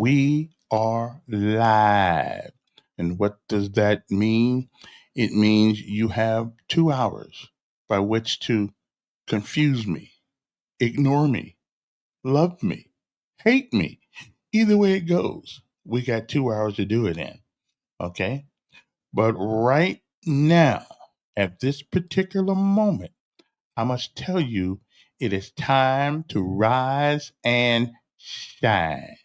We are live. And what does that mean? It means you have 2 hours by which to confuse me, ignore me, love me, hate me. Either way it goes, we got 2 hours to do it in. Okay? But right now, at this particular moment, I must tell you, it is time to rise and shine.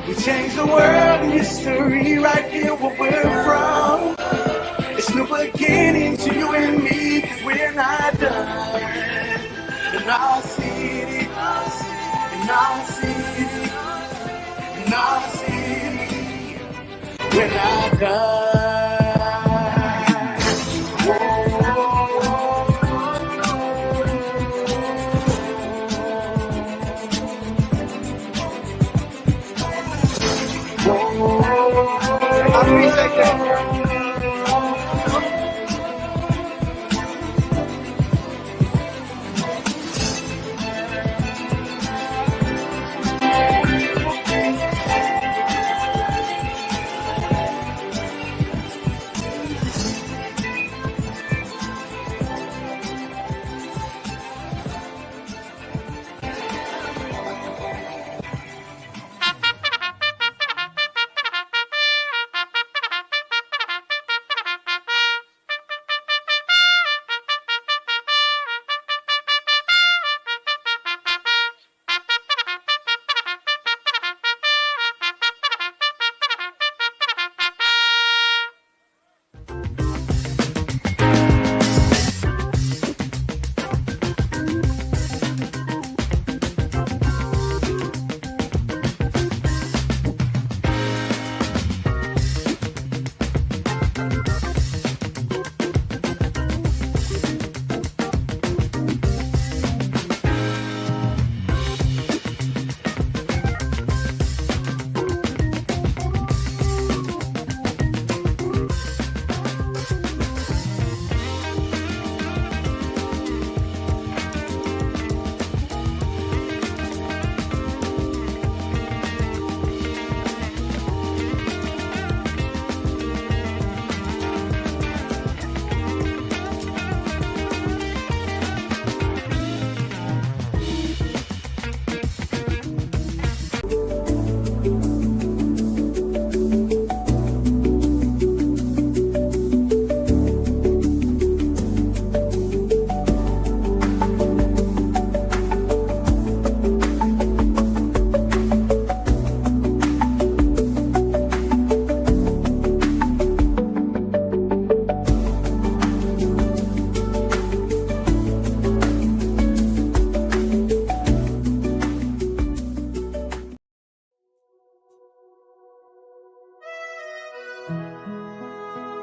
We change the world and history right here where we're from. It's no beginning to you and me, cause we're not done. In our city, in our city, in our city, we're not done. I appreciate that.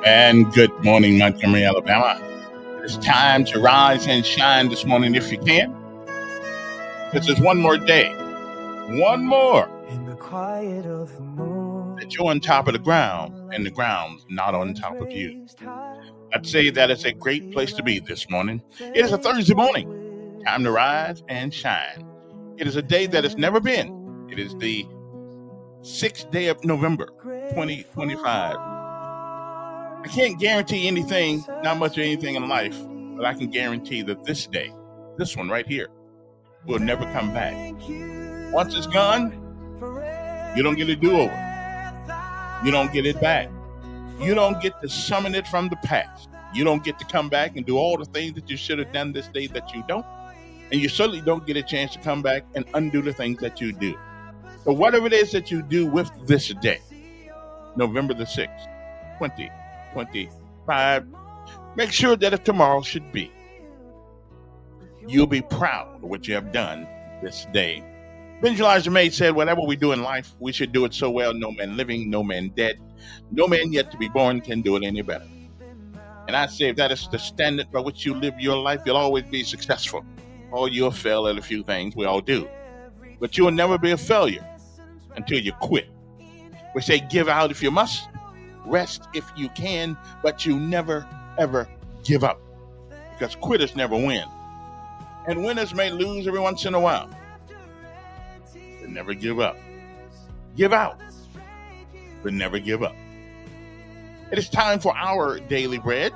And good morning, Montgomery, Alabama. It's time to rise and shine this morning if you can. This is one more day. One more. In the quiet of the moon, That you're on top of the ground and the ground's not on top of you. I'd say that it's a great place to be this morning. It is a Thursday morning. Time to rise and shine. It is a day that has never been. It is the 6th day of November, 2025. I can't guarantee anything, not much of anything in life, but I can guarantee that this day, this one right here, will never come back. Once it's gone, you don't get a do-over. You don't get it back. You don't get to summon it from the past. You don't get to come back and do all the things that you should have done this day that you don't. And you certainly don't get a chance to come back and undo the things that you do. So whatever it is that you do with this day, November the 6th, 2025, make sure that if tomorrow should be, you'll be proud of what you have done this day. Benjamin Elijah May said, whatever we do in life, we should do it so well, no man living, no man dead, no man yet to be born can do it any better. And I say if that is the standard by which you live your life, you'll always be successful. Or you'll fail at a few things, we all do. But you'll never be a failure until you quit. We say give out if you must, rest if you can, but you never, ever give up. Because quitters never win. And winners may lose every once in a while. But never give up. Give out, but never give up. It is time for our daily bread.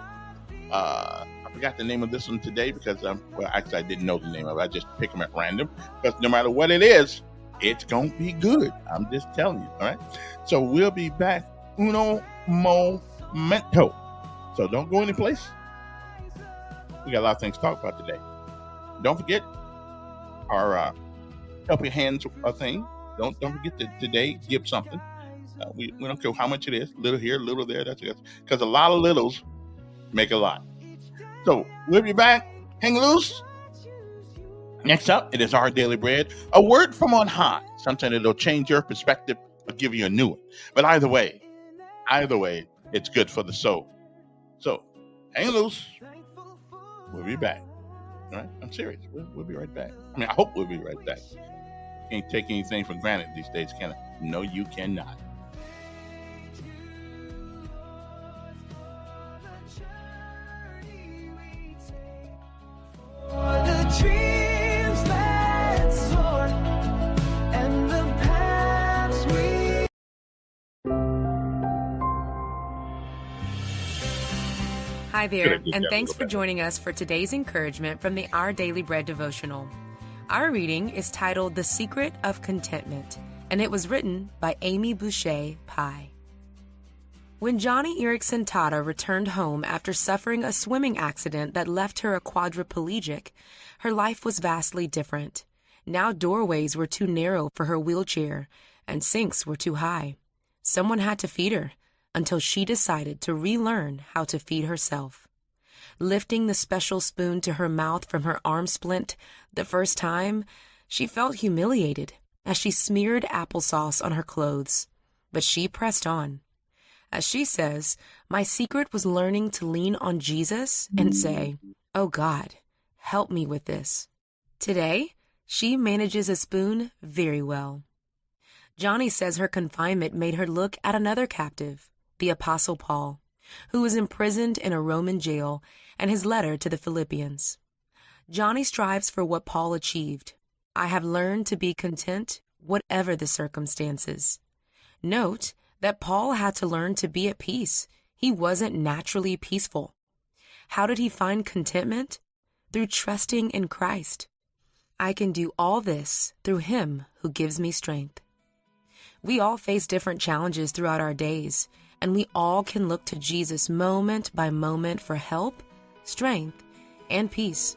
I forgot the name of this one today because, actually I didn't know the name of it. I just pick them at random because no matter what it is, it's going to be good. I'm just telling you, all right? So we'll be back uno momento. So don't go any place. We got a lot of things to talk about today. Don't forget our help your hands thing. Don't forget to today give something. We don't care how much it is. Little here, little there. That's because a lot of littles make a lot. So we'll be back. Hang loose. Next up, it is our daily bread. A word from on high. Something that'll change your perspective or give you a new one. But either way, it's good for the soul. So hang loose. We'll be back. All right? I'm serious. We'll be right back. I mean, I hope we'll be right back. Can't take anything for granted these days, can I? No, you cannot. Hi there, and thanks for joining us for today's encouragement from the Our Daily Bread devotional. Our reading is titled The Secret of Contentment, and it was written by Amy Boucher Pye. When Johnny Erickson Tata returned home after suffering a swimming accident that left her a quadriplegic, her life was vastly different. Now doorways were too narrow for her wheelchair, and sinks were too high. Someone had to feed her, until she decided to relearn how to feed herself. Lifting the special spoon to her mouth from her arm splint the first time, she felt humiliated as she smeared applesauce on her clothes. But she pressed on. As she says, my secret was learning to lean on Jesus and say, "Oh God, help me with this." Today, she manages a spoon very well. Johnny says her confinement made her look at another captive, the Apostle Paul, who was imprisoned in a Roman jail, and his letter to the Philippians. Johnny strives for what Paul achieved. I have learned to be content whatever the circumstances. Note that Paul had to learn to be at peace. He wasn't naturally peaceful. How did he find contentment? Through trusting in Christ. I can do all this through Him who gives me strength. We all face different challenges throughout our days, and we all can look to Jesus moment by moment for help, strength, and peace.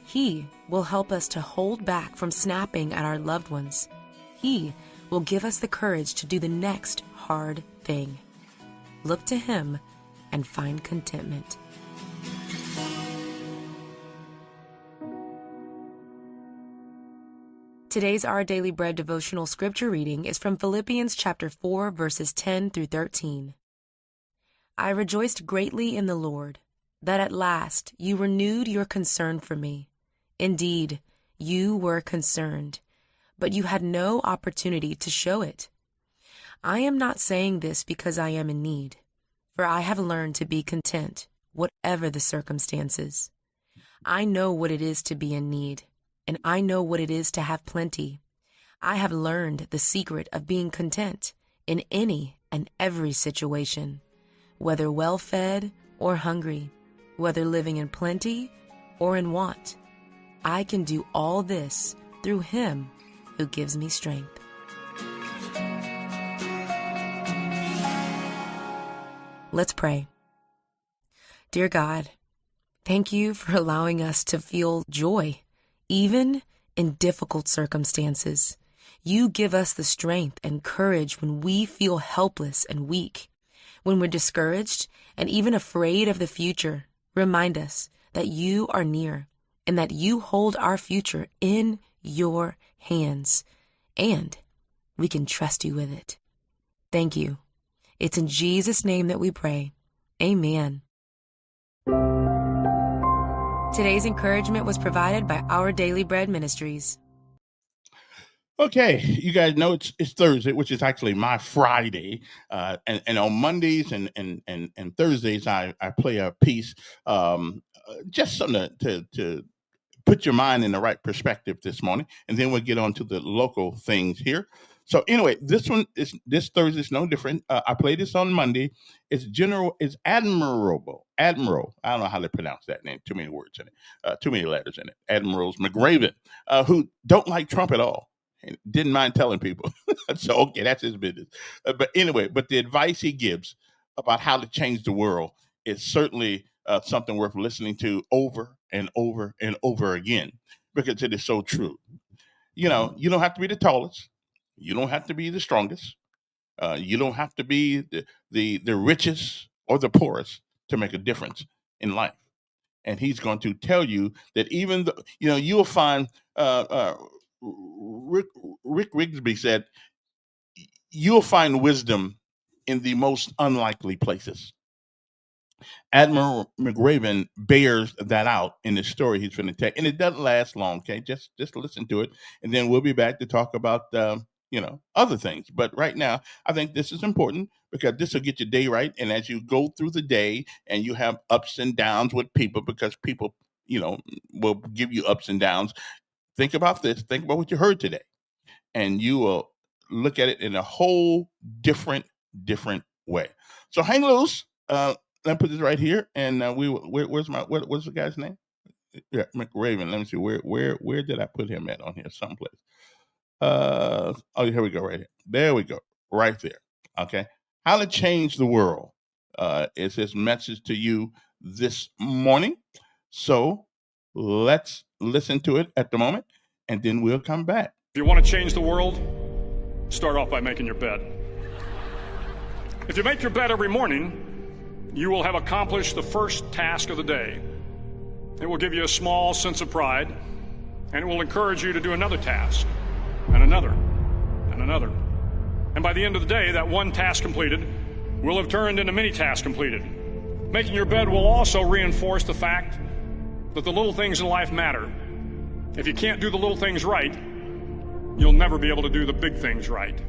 He will help us to hold back from snapping at our loved ones. He will give us the courage to do the next hard thing. Look to Him and find contentment. Today's Our Daily Bread devotional scripture reading is from Philippians chapter 4, verses 10 through 13. I rejoiced greatly in the Lord, that at last you renewed your concern for me. Indeed, you were concerned, but you had no opportunity to show it. I am not saying this because I am in need, for I have learned to be content, whatever the circumstances. I know what it is to be in need, and I know what it is to have plenty. I have learned the secret of being content in any and every situation, whether well-fed or hungry, whether living in plenty or in want. I can do all this through Him who gives me strength. Let's pray. Dear God, thank you for allowing us to feel joy, even in difficult circumstances. You give us the strength and courage when we feel helpless and weak. When we're discouraged and even afraid of the future, remind us that you are near and that you hold our future in your hands, and we can trust you with it. Thank you. It's in Jesus' name that we pray. Amen. Today's encouragement was provided by Our Daily Bread Ministries. Okay, you guys know it's Thursday, which is actually my Friday, and on Mondays and Thursdays I play a piece, just something to put your mind in the right perspective this morning, and then we'll get on to the local things here. So anyway, this Thursday is no different. I played this on Monday. It's Admiral. I don't know how to pronounce that name. Too many words in it. Too many letters in it. Admirals McRaven, who don't like Trump at all. And didn't mind telling people. So, okay, that's his business. But anyway, the advice he gives about how to change the world is certainly something worth listening to over and over and over again, because it is so true. You know, you don't have to be the tallest. You don't have to be the strongest. You don't have to be the richest or the poorest to make a difference in life. And he's going to tell you that even though, you'll find Rick Rigsby said, you'll find wisdom in the most unlikely places. Admiral McRaven bears that out in the story he's going to tell, and it doesn't last long. Okay, just listen to it, and then we'll be back to talk about other things. But right now, I think this is important because this will get your day right. And as you go through the day, and you have ups and downs with people, because people will give you ups and downs. Think about this. Think about what you heard today, and you will look at it in a whole different way. So hang loose. Let me put this right here, and what's the guy's name? Yeah, McRaven. Let me see where did I put him at on here? Someplace. Here we go, right here. There we go, right there. Okay, how to change the world is his message to you this morning. So let's listen to it at the moment, and then we'll come back. If you want to change the world, start off by making your bed. If you make your bed every morning, you will have accomplished the first task of the day. It will give you a small sense of pride, and it will encourage you to do another task, and another, and another. And by the end of the day, that one task completed will have turned into many tasks completed. Making your bed will also reinforce the fact that the little things in life matter. If you can't do the little things right, you'll never be able to do the big things right.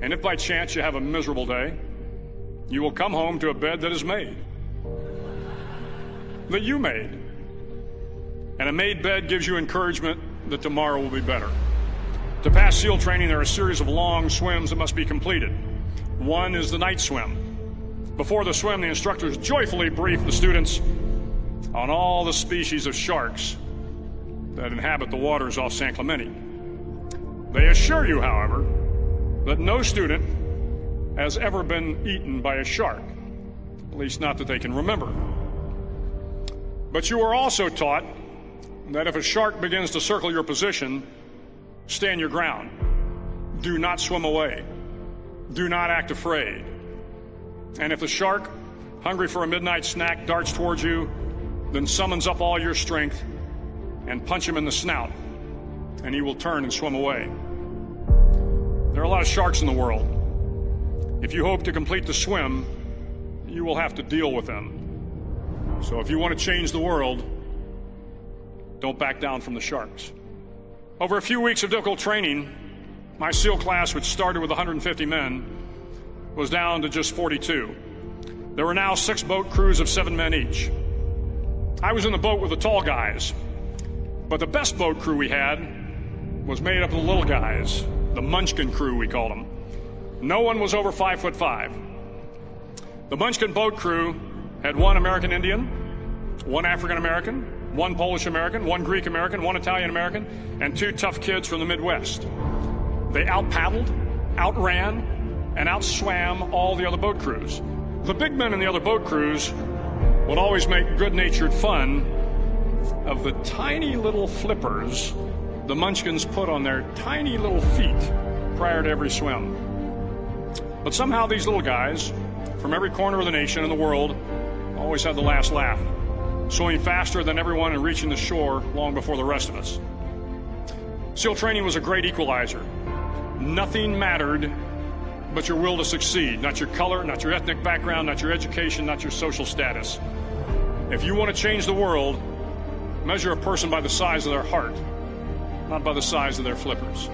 And if by chance you have a miserable day, you will come home to a bed that is made, that you made. And a made bed gives you encouragement that tomorrow will be better. To pass SEAL training, there are a series of long swims that must be completed. One is the night swim. Before the swim, the instructors joyfully brief the students on all the species of sharks that inhabit the waters off San Clemente. They assure you, however, that no student has ever been eaten by a shark, at least not that they can remember. But you are also taught that if a shark begins to circle your position, stand your ground. Do not swim away. Do not act afraid. And if the shark, hungry for a midnight snack, darts towards you, then summons up all your strength and punch him in the snout, and he will turn and swim away. There are a lot of sharks in the world. If you hope to complete the swim, you will have to deal with them. So if you want to change the world, don't back down from the sharks. Over a few weeks of difficult training, my SEAL class, which started with 150 men, was down to just 42. There were now 6 boat crews of 7 men each. I was in the boat with the tall guys, but the best boat crew we had was made up of the little guys, the Munchkin crew, we called them. No one was over 5'5". The Munchkin boat crew had 1 American Indian, 1 African American, 1 Polish American, 1 Greek American, 1 Italian American, and 2 tough kids from the Midwest. They out-paddled, outran, and outswam all the other boat crews. The big men in the other boat crews would always make good-natured fun of the tiny little flippers the Munchkins put on their tiny little feet prior to every swim. But somehow these little guys from every corner of the nation and the world always had the last laugh, swimming faster than everyone and reaching the shore long before the rest of us. SEAL training was a great equalizer. Nothing mattered but your will to succeed, not your color, not your ethnic background, not your education, not your social status. If you want to change the world, measure a person by the size of their heart, not by the size of their flippers.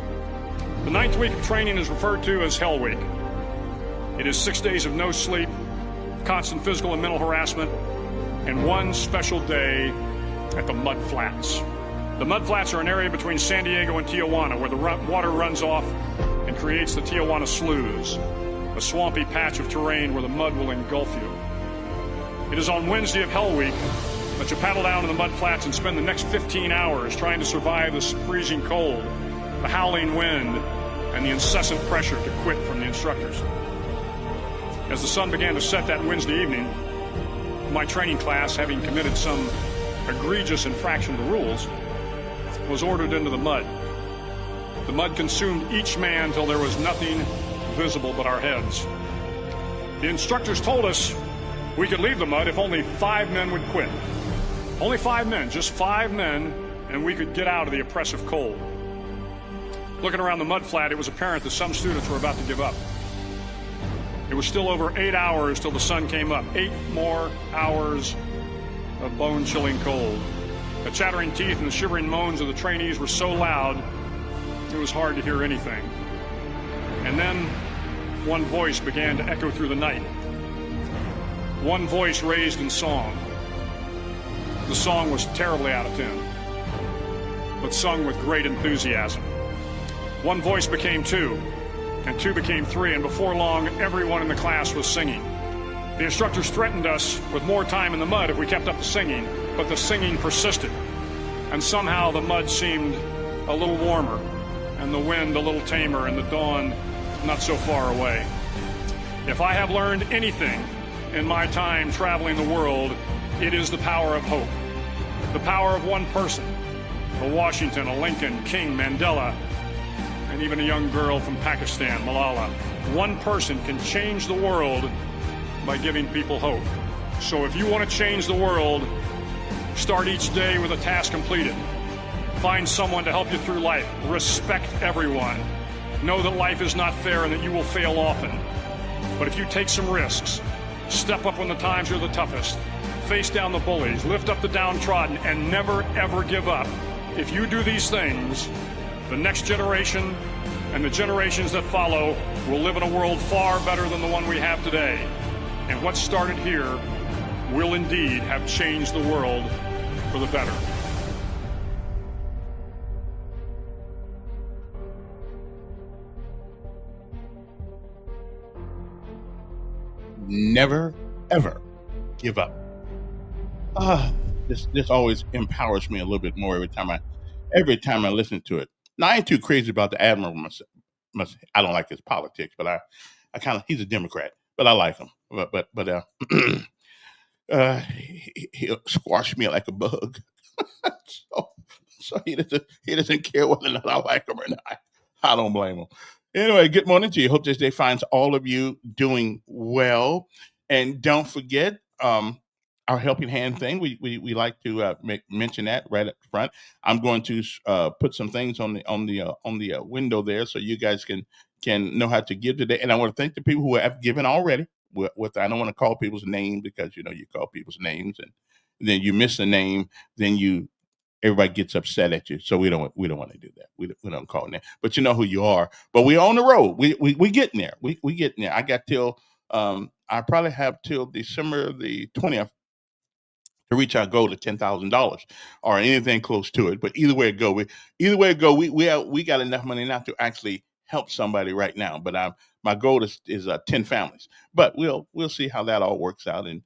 The 9th week of training is referred to as Hell Week. It is 6 days of no sleep, constant physical and mental harassment, and 1 special day at the mud flats. The mudflats are an area between San Diego and Tijuana where the water runs off and creates the Tijuana Sloughs, a swampy patch of terrain where the mud will engulf you. It is on Wednesday of Hell Week that you paddle down to the mudflats and spend the next 15 hours trying to survive the freezing cold, the howling wind, and the incessant pressure to quit from the instructors. As the sun began to set that Wednesday evening, my training class, having committed some egregious infraction of the rules, was ordered into the mud. The mud consumed each man till there was nothing visible but our heads. The instructors told us we could leave the mud if only 5 men would quit. Only 5 men, just 5 men, and we could get out of the oppressive cold. Looking around the mud flat, it was apparent that some students were about to give up. It was still over 8 hours till the sun came up. 8 more hours of bone-chilling cold. The chattering teeth and the shivering moans of the trainees were so loud, it was hard to hear anything. And then one voice began to echo through the night. One voice raised in song. The song was terribly out of tune, but sung with great enthusiasm. One voice became 2, and 2 became 3, and before long, everyone in the class was singing. The instructors threatened us with more time in the mud if we kept up the singing, but the singing persisted, and somehow the mud seemed a little warmer, and the wind a little tamer, and the dawn not so far away. If I have learned anything in my time traveling the world, it is the power of hope. The power of one person, a Washington, a Lincoln, King, Mandela, and even a young girl from Pakistan, Malala. One person can change the world by giving people hope. So if you want to change the world, start each day with a task completed. Find someone to help you through life. Respect everyone. Know that life is not fair and that you will fail often. But if you take some risks, step up when the times are the toughest, face down the bullies, lift up the downtrodden, and never, ever give up. If you do these things, the next generation and the generations that follow will live in a world far better than the one we have today. And what started here will indeed have changed the world for the better. Never, ever give up. This always empowers me a little bit more every time I listen to it. Now I ain't too crazy about the admiral. I don't like his politics, but I kind of he's a Democrat, but I like him. But he'll squash me like a bug. so so he doesn't care whether or not I like him or not. I don't blame him. Anyway, good morning to you. Hope this day finds all of you doing well. And don't forget our helping hand thing. We like to mention that right up front. I'm going to put some things on the window there so you guys can know how to give today. And I want to thank the people who have given already. I don't want to call people's names because you call people's names and then you miss a name, then everybody gets upset at you. So we don't want to do that. We don't call them. But you know who you are. But we're on the road. We getting there. We getting there. I got till I probably have till December the 20th to reach our goal of $10,000 or anything close to it. But either way it go, we got enough money now to actually help somebody right now. But my goal is 10 families. But we'll see how that all works out. And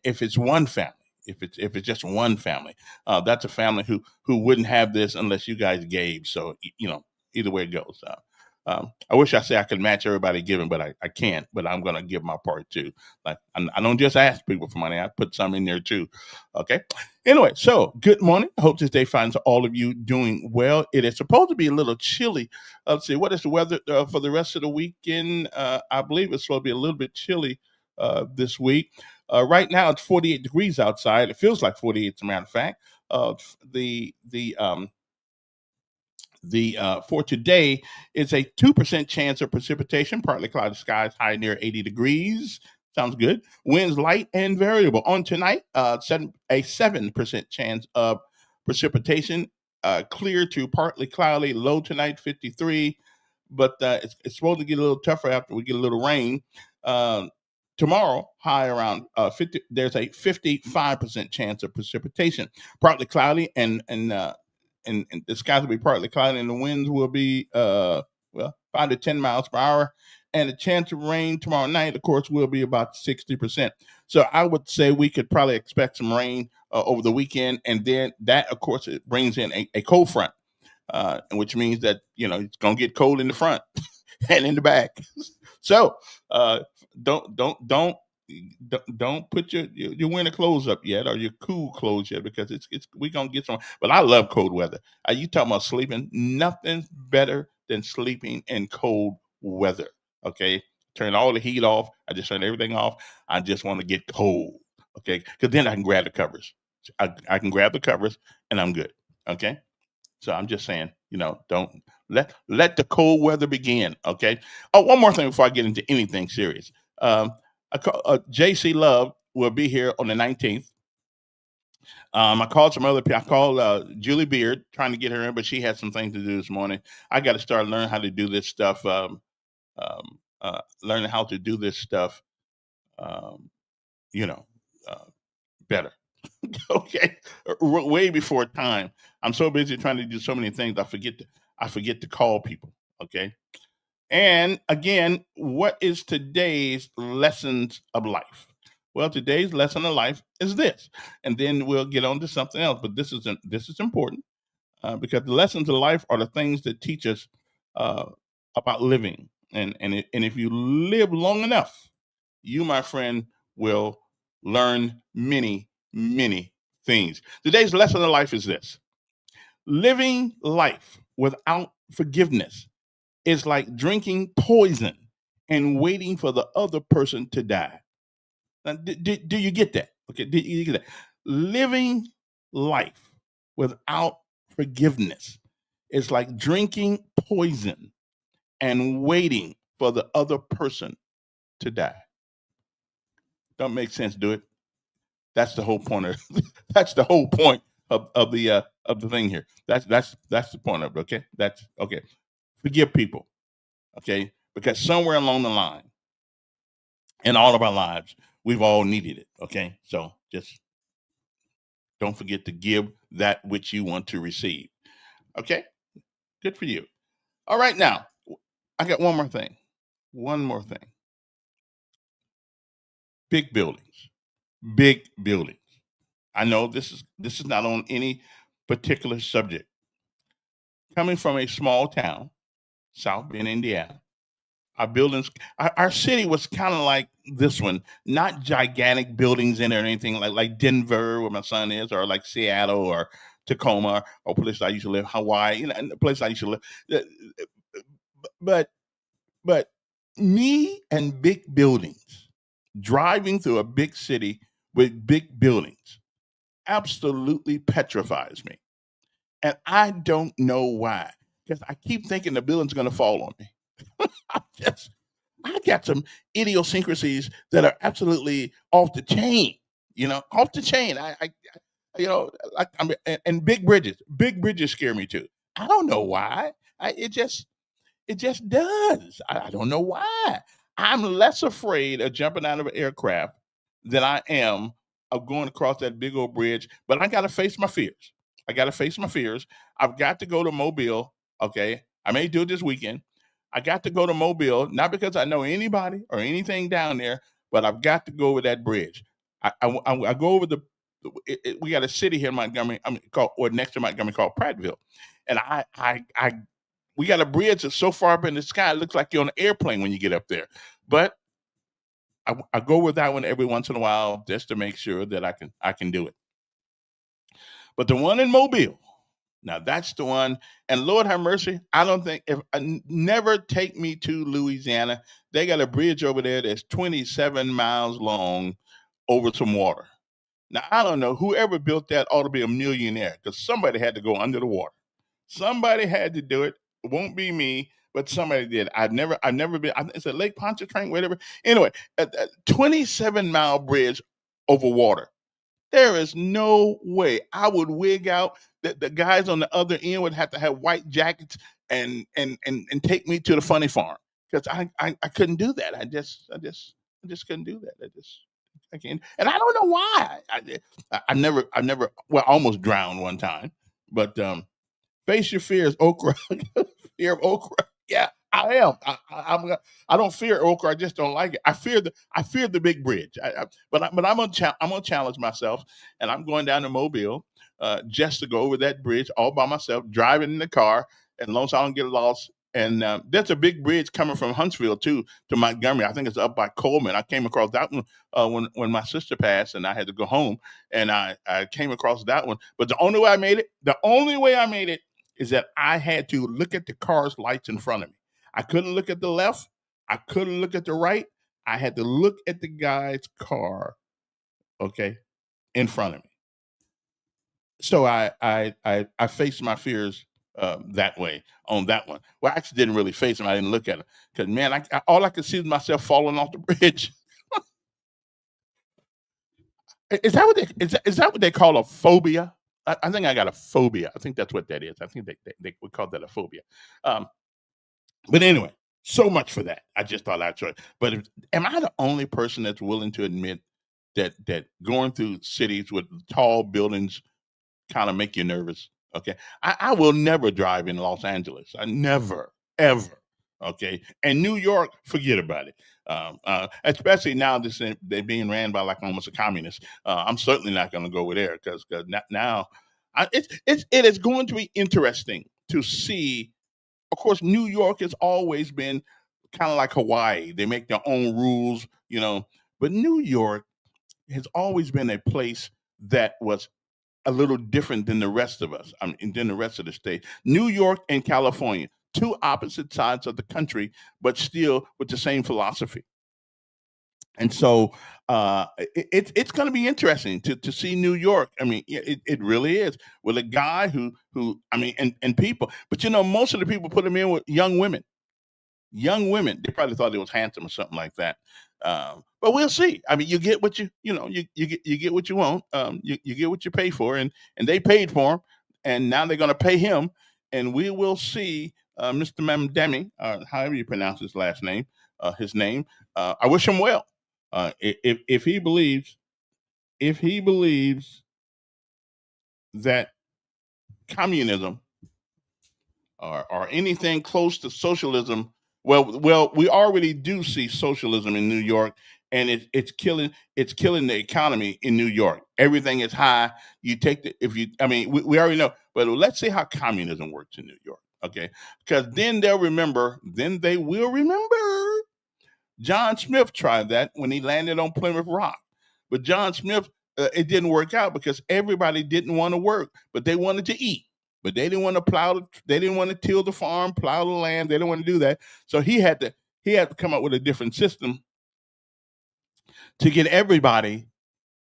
if it's one family. If it's just one family, that's a family who wouldn't have this unless you guys gave. So either way it goes. I wish I say I could match everybody giving, but I can't. But I'm gonna give my part too. Like I don't just ask people for money; I put some in there too. Okay. Anyway, so good morning. I hope this day finds all of you doing well. It is supposed to be a little chilly. Let's see, what is the weather for the rest of the weekend? I believe it's supposed to be a little bit chilly this week. Right now it's 48 degrees outside. It feels like 48, as a matter of fact. For today, it's a 2% chance of precipitation, partly cloudy skies, high near 80 degrees. Sounds good. Winds light and variable. On tonight, a 7% chance of precipitation, clear to partly cloudy, low tonight 53. But it's supposed to get a little tougher after we get a little rain. Tomorrow, high around 50. There's a 55% chance of precipitation, partly cloudy and and the skies will be partly cloudy, and the winds will be 5 to 10 miles per hour. And the chance of rain tomorrow night, of course, will be about 60%. So I would say we could probably expect some rain over the weekend, and then that, of course, it brings in a cold front, which means that it's gonna get cold in the front and in the back. So uh, don't put your winter clothes up yet, or your cool clothes yet, because it's we gonna get some. But I love cold weather. You talking about sleeping? Nothing's better than sleeping in cold weather. Okay, turn all the heat off. I just turn everything off. I just want to get cold. Okay, because then I can grab the covers. I can grab the covers and I'm good. Okay. So I'm just saying, don't let the cold weather begin. Okay. Oh, one more thing before I get into anything serious. JC Love will be here on the 19th. I called some other people. I called Julie Beard, trying to get her in, but she had some things to do this morning. I got to start learning how to do this stuff. Learning how to do this stuff. Um, you know, uh, better. Okay, way before time. I'm so busy trying to do so many things. I forget to call people. Okay. And again, what is today's lessons of life? Well, today's lesson of life is this, and then we'll get on to something else. But this is important, because the lessons of life are the things that teach us uh, about living, and if you live long enough, you, my friend, will learn many things. Today's lesson of life is this: living life without forgiveness is like drinking poison and waiting for the other person to die. Now, do you get that? Okay, do you get that? Living life without forgiveness is like drinking poison and waiting for the other person to die. Don't make sense, do it? That's the whole point of that's the whole point of the thing here. That's the point of it. Okay, that's okay. Forgive people, okay, because somewhere along the line in all of our lives, we've all needed it. Okay, so just don't forget to give that which you want to receive. Okay, good for you. All right, now I got one more thing. One more thing. Big buildings. Big buildings. I know this is not on any particular subject. Coming from a small town, South Bend, Indiana, our buildings, our city was kind of like this one, not gigantic buildings in it or anything like Denver, where my son is, or like Seattle or Tacoma, or place I used to live, Hawaii, and the place I used to live. Uh, But but me and big buildings, driving through a big city with big buildings, absolutely petrifies me. And I don't know why. Because I keep thinking the building's gonna fall on me. I just I got some idiosyncrasies that are absolutely off the chain. Off the chain. Like and big bridges scare me too. I don't know why. It just does. I don't know why. I'm less afraid of jumping out of an aircraft than I am of going across that big old bridge. But I got to face my fears. I got to face my fears. I've got to go to Mobile. Okay. I may do it this weekend. I got to go to Mobile, not because I know anybody or anything down there, but I've got to go over that bridge. I go over we got a city here in Montgomery, called, or next to Montgomery, called Prattville. And we got a bridge that's so far up in the sky, it looks like you're on an airplane when you get up there. But I go with that one every once in a while just to make sure that I can do it. But the one in Mobile, now that's the one. And Lord have mercy, I don't think if never take me to Louisiana. They got a bridge over there that's 27 miles long over some water. Now I don't know. Whoever built that ought to be a millionaire, because somebody had to go under the water. Somebody had to do it. It won't be me, but somebody did. I've never been. It's a Lake Pontchartrain, whatever. Anyway, a 27-mile bridge over water. There is no way I would wig out. The guys on the other end would have to have white jackets and take me to the funny farm, because I couldn't do that. I just couldn't do that. I can't, and I don't know why. I never, well, I almost drowned one time, but Face your fears, okra. Fear of okra. Yeah, I am. I don't fear okra. I just don't like it. I fear the big bridge. But I'm gonna challenge myself, and I'm going down to Mobile just to go over that bridge all by myself, driving in the car, as long as I don't get lost. And there's a big bridge coming from Huntsville to Montgomery. I think it's up by Coleman. I came across that one when my sister passed, and I had to go home, and I came across that one. But the only way I made it is that I had to look at the car's lights in front of me. I couldn't look at the left. I couldn't look at the right. I had to look at the guy's car, okay, in front of me. So I faced my fears that way on that one. Well, I actually didn't really face them. I didn't look at them because man, all I could see was myself falling off the bridge. Is that what they call a phobia? I think I got a phobia. I think that's what that is. I think they would call that a phobia. Um, but anyway, so much for that. I just thought I'd try. But am I the only person that's willing to admit that going through cities with tall buildings kind of make you nervous? Okay, I will never drive in Los Angeles. I never ever. Okay, and New York, forget about it. Especially now they're being ran by like almost a communist. I'm certainly not going to go over there because now it is going to be interesting to see. Of course, New York has always been kind of like Hawaii. They make their own rules, but New York has always been a place that was a little different than the rest of us. I mean, than the rest of the state. New York and California, two opposite sides of the country, but still with the same philosophy. And so it's going to be interesting to see New York. I mean, it really is with a guy who I mean, and people. But most of the people put him in with young women. Young women, they probably thought he was handsome or something like that. But we'll see. I mean, you get what you get what you want. You get what you pay for, and they paid for him, and now they're going to pay him, and we will see Mr. Mamdemi, however you pronounce his last name, his name. I wish him well. If he believes that communism or anything close to socialism. Well, we already do see socialism in New York, and it's killing the economy in New York. Everything is high. You take the if you I mean we already know, but let's see how communism works in New York, okay? Because then they will remember. John Smith tried that when he landed on Plymouth Rock, but John Smith it didn't work out because everybody didn't want to work, but they wanted to eat. But they didn't want to they didn't want to till the farm, plow the land. They didn't want to do that. So he had to come up with a different system to get everybody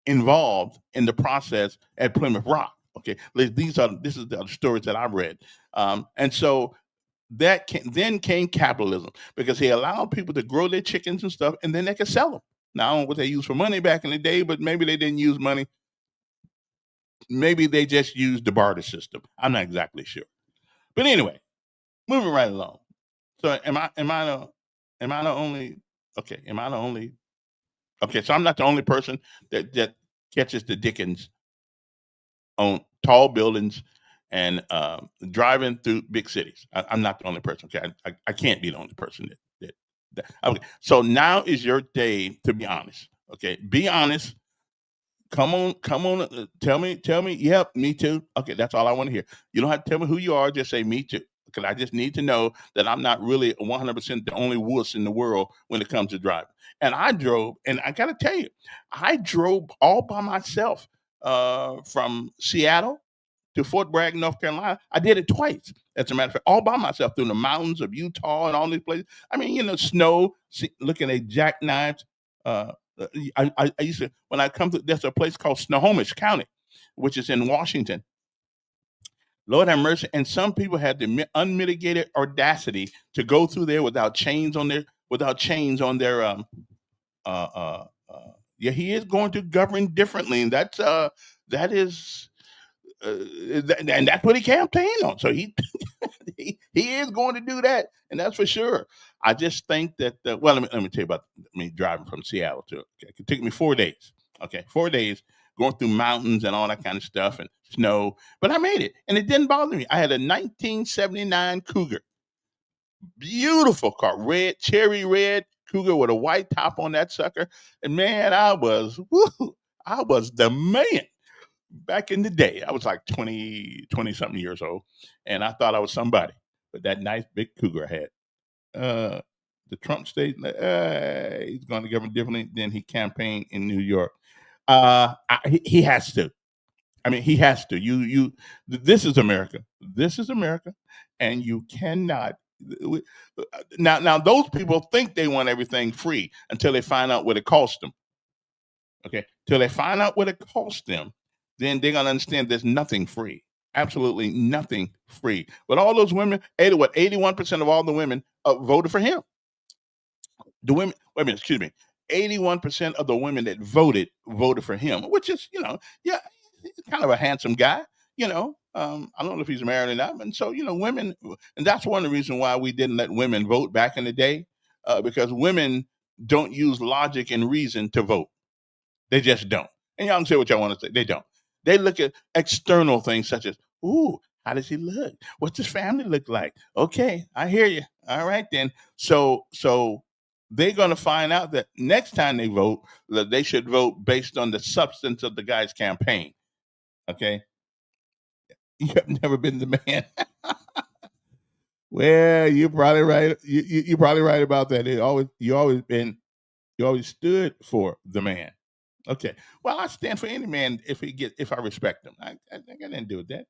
involved in the process at Plymouth Rock. Okay, this is the stories that I've read, and so then came capitalism because he allowed people to grow their chickens and stuff, and then they could sell them. Now I don't know what they used for money back in the day, but maybe they didn't use money. Maybe they just used the barter system. I'm not exactly sure. But anyway, moving right along. So am I the only okay? Am I the only okay? So I'm not the only person that catches the Dickens on tall buildings and driving through big cities. I'm not the only person. Okay, I can't be the only person that. Okay, so now is your day to be honest. Okay, be honest. Come on. Tell me. Yep, me too. Okay, that's all I want to hear. You don't have to tell me who you are. Just say me too. Because I just need to know that I'm not really 100% the only wuss in the world when it comes to driving. And I drove, and I got to tell you, I drove all by myself from Seattle to Fort Bragg, North Carolina. I did it twice, as a matter of fact, all by myself through the mountains of Utah and all these places. I mean, snow, looking at jackknives. Uh, I used to, when I come to, there's a place called Snohomish County, which is in Washington. Lord have mercy. And some people had the unmitigated audacity to go through there without chains on their yeah, he is going to govern differently, and that is and that's what he campaigned on. So he he is going to do that, and that's for sure. I just think that well, let me tell you about me driving from Seattle to. Okay, it took me 4 days. Okay, 4 days, going through mountains and all that kind of stuff and snow. But I made it, and it didn't bother me. I had a 1979 Cougar, beautiful car, red, cherry red Cougar with a white top on that sucker. And man, I was the man back in the day. I was like 20 something years old, and I thought I was somebody. But that nice big Cougar I had. The Trump state, he's going to govern differently than he campaigned in New York. He has to. I mean, he has to. This is America. This is America, and you cannot. Now, those people think they want everything free until they find out what it costs them. Okay, till they find out what it costs them, then they're gonna understand there's nothing free. Absolutely nothing free. But all those women, 81% of all the women voted for him. The women, wait a minute, excuse me. 81% of the women that voted for him, which is, yeah, he's kind of a handsome guy. I don't know if he's married or not. And so, women, and that's one of the reasons why we didn't let women vote back in the day, because women don't use logic and reason to vote. They just don't. And y'all can say what y'all want to say. They don't. They look at external things such as, ooh, how does he look? What's his family look like? Okay, I hear you. All right then. So they're going to find out that next time they vote, that they should vote based on the substance of the guy's campaign. Okay. You have never been the man. Well, you're probably right. You're probably right about that. You always stood for the man. Okay. Well, I stand for any man if I respect him. I got nothing to do with that.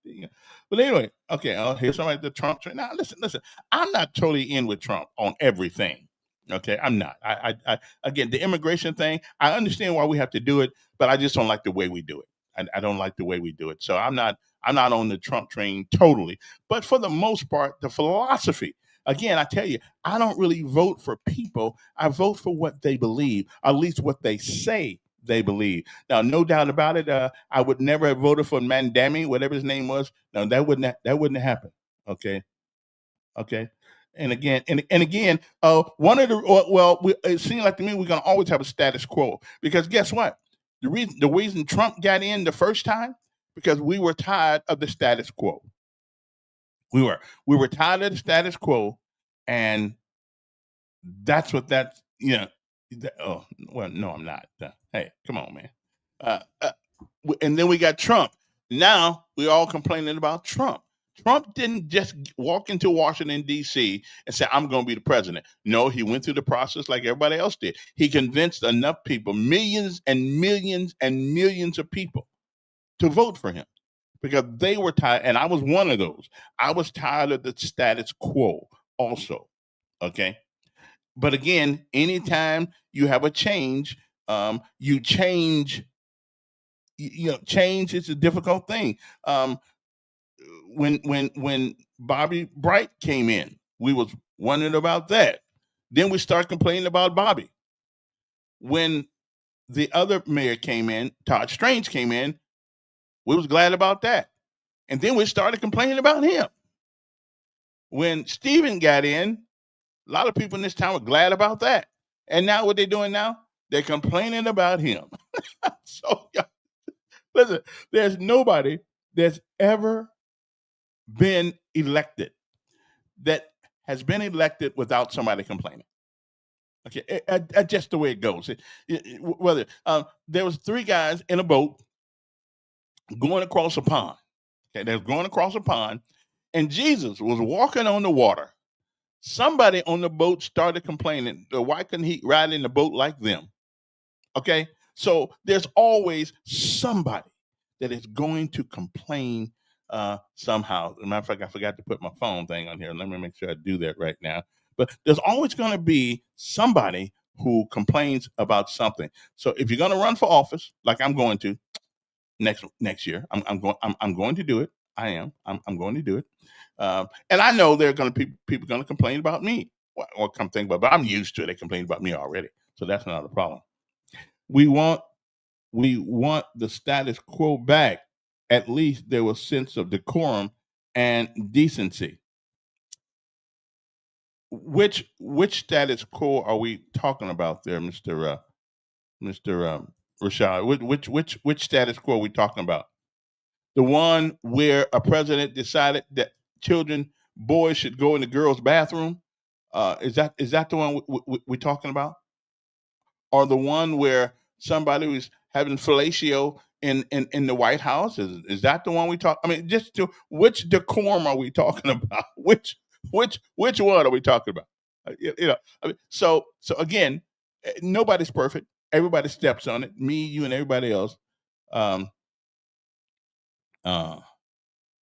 But anyway, okay. Here's somebody the Trump. Now, listen. I'm not totally in with Trump on everything. Okay, I'm not. I again, the immigration thing. I understand why we have to do it, but I just don't like the way we do it. I don't like the way we do it. So I'm not on the Trump train totally. But for the most part, the philosophy. Again, I tell you, I don't really vote for people. I vote for what they believe, at least what they say they believe. Now, no doubt about it, I would never have voted for Mandami, whatever his name was. No, that wouldn't have happened. Okay. And again, one of the it seems like to me we're going to always have a status quo, because guess what? The reason Trump got in the first time, because we were tired of the status quo. We were tired of the status quo, and that's what that's oh well, no, I'm not. Hey, come on, man. And then we got Trump. Now we're all complaining about Trump. Trump didn't just walk into Washington, D.C. and say, I'm going to be the president. No, he went through the process like everybody else did. He convinced enough people, millions and millions and millions of people, to vote for him, because they were tired. And I was one of those. I was tired of the status quo also. Okay. But again, anytime you have a change, you change. Change is a difficult thing. When Bobby Bright came in, we was wondering about that. Then we start complaining about Bobby. When the other mayor came in, Todd Strange came in, we was glad about that. And then we started complaining about him. When Stephen got in, a lot of people in this town were glad about that. And now what they're doing now? They're complaining about him. So listen, there's nobody that's ever been elected that has been elected without somebody complaining. Okay, just the way it goes. Whether there was 3 guys in a boat going across a pond. Okay, they were going across a pond, and Jesus was walking on the water. Somebody on the boat started complaining. Why couldn't he ride in the boat like them? Okay, so there's always somebody that is going to complain somehow. As a matter of fact, I forgot to put my phone thing on here. Let me make sure I do that right now. But there's always going to be somebody who complains about something. So if you're going to run for office, like I'm going to next year, I'm going to do it. I am. I'm going to do it. And I know there are going to be people going to complain about me, or come think about. But I'm used to it. They complain about me already, so that's not a problem. We want the status quo back. At least there was sense of decorum and decency. Which status quo are we talking about there, Mr. Rashad? Which status quo are we talking about? The one where a president decided that boys should go in the girls' bathroom? Is that the one we're talking about? Or the one where somebody was having fellatio in the White House? Is that the one we talk? I mean, which decorum are we talking about? Which one are we talking about? I mean, so again, nobody's perfect. Everybody steps on it. Me, you, and everybody else. Um, uh,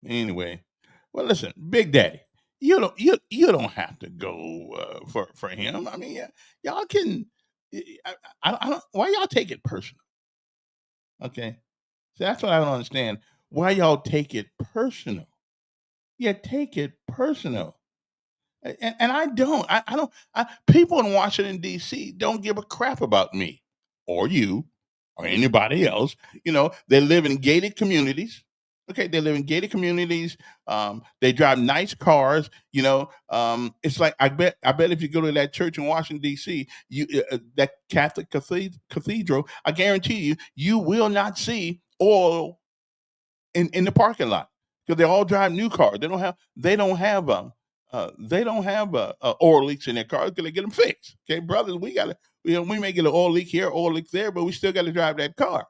anyway, well, listen, Big Daddy, you don't have to go for him. I mean, yeah, y'all can. I don't. Why y'all take it personal? Okay, so that's what I don't understand. Why y'all take it personal? Yeah, take it personal. And I don't. I don't. People in Washington D.C. don't give a crap about me or you or anybody else. They live in gated communities. Okay, they live in gated communities. They drive nice cars. It's like I bet if you go to that church in Washington D.C., that Catholic cathedral, I guarantee you will not see oil in the parking lot because they all drive new cars. They don't have oil leaks in their cars because they get them fixed. Okay, brothers, we may get an oil leak here, oil leak there, but we still got to drive that car.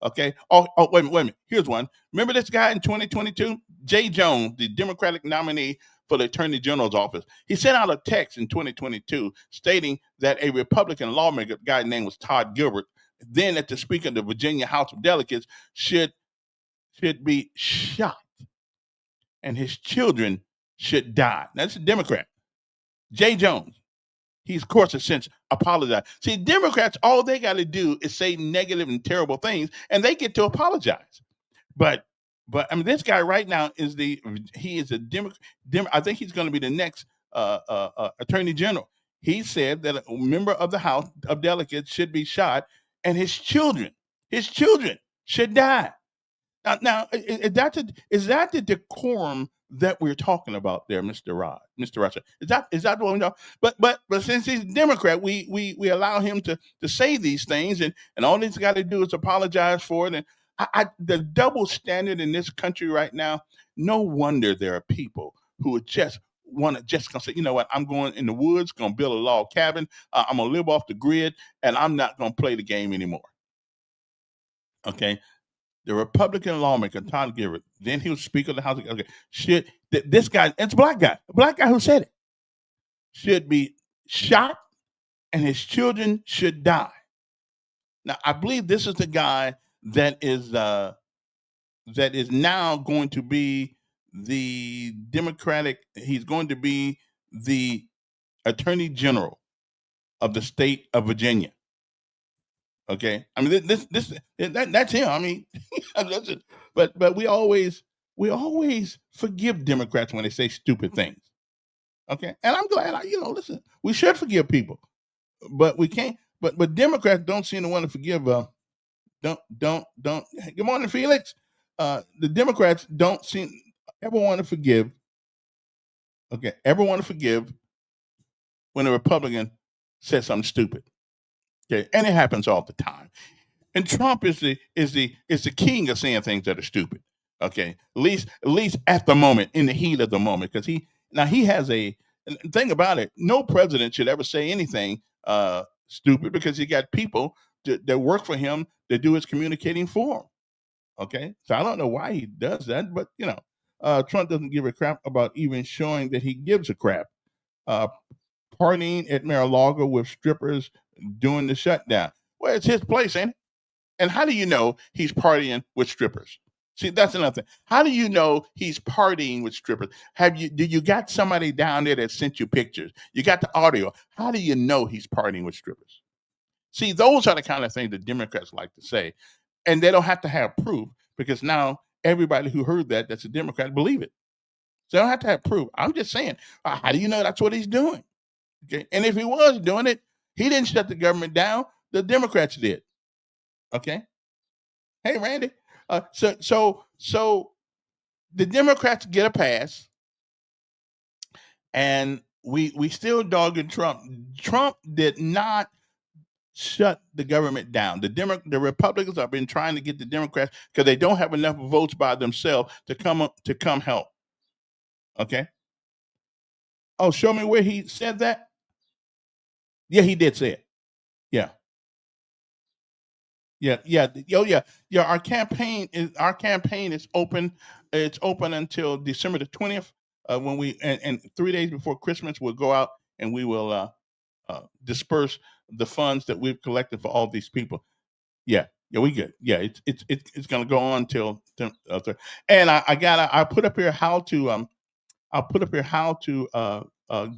Okay. Oh, wait a minute. Here's one. Remember this guy in 2022, Jay Jones, the Democratic nominee for the Attorney General's office. He sent out a text in 2022 stating that a Republican lawmaker, guy named was Todd Gilbert, then at the Speaker of the Virginia House of Delegates, should be shot and his children should die. That's a Democrat. Jay Jones. He's, of course, has since apologized. See, Democrats, all they got to do is say negative and terrible things, and they get to apologize. But I mean, this guy right now he is a Democrat. I think he's going to be the next Attorney General. He said that a member of the House of Delegates should be shot, and his children should die. Now, is that the decorum that we're talking about there, Mr. Russia? Is that the one we know? But since he's a Democrat, we allow him to say these things, and all he's got to do is apologize for it. And the double standard in this country right now. No wonder there are people who are just gonna say, you know what? I'm going in the woods, gonna build a log cabin. I'm gonna live off the grid, and I'm not gonna play the game anymore. Okay, the Republican lawmaker Todd Gilbert, then he was Speaker of the House. Okay, this guy? It's a black guy who said it. Should be shot, and his children should die. Now, I believe this is the guy that is now going to be the Democratic. He's going to be the Attorney General of the state of Virginia. Okay, I mean that's him. I mean, but we always forgive Democrats when they say stupid things. Okay, and I'm glad. Listen, we should forgive people, but we can't. But Democrats don't seem to want to forgive. Don't. Good morning, Felix. The Democrats don't seem ever want to forgive. Okay, ever want to forgive when a Republican says something stupid. Okay, and it happens all the time. And Trump is the king of saying things that are stupid. Okay, at least at the moment, in the heat of the moment, because he has a thing about it. No president should ever say anything stupid because he got people that work for him that do his communicating for him. Okay, so I don't know why he does that, but Trump doesn't give a crap about even showing that he gives a crap. Uh, Partying at Mar-a-Lago with strippers during the shutdown. Well, it's his place, ain't it? And how do you know he's partying with strippers? See, that's another thing. How do you know he's partying with strippers? Do you got somebody down there that sent you pictures? You got the audio. How do you know he's partying with strippers? See, those are the kind of things that Democrats like to say. And they don't have to have proof because now everybody who heard that's a Democrat believe it. So they don't have to have proof. I'm just saying, how do you know that's what he's doing? Okay. And if he was doing it, he didn't shut the government down. The Democrats did. Okay. Hey, Randy. So the Democrats get a pass, and we still dogging Trump. Trump did not shut the government down. The Republicans have been trying to get the Democrats because they don't have enough votes by themselves to come help. Okay. Oh, show me where he said that. Yeah, he did say it. Yeah. Yeah, yeah, oh yeah, yeah. Our campaign is open. It's open until December the 20th. When we and 3 days before Christmas, we'll go out and we will disperse the funds that we've collected for all these people. Yeah, yeah, we good. Yeah, it's gonna go on and I put up here how to I'll put up here how to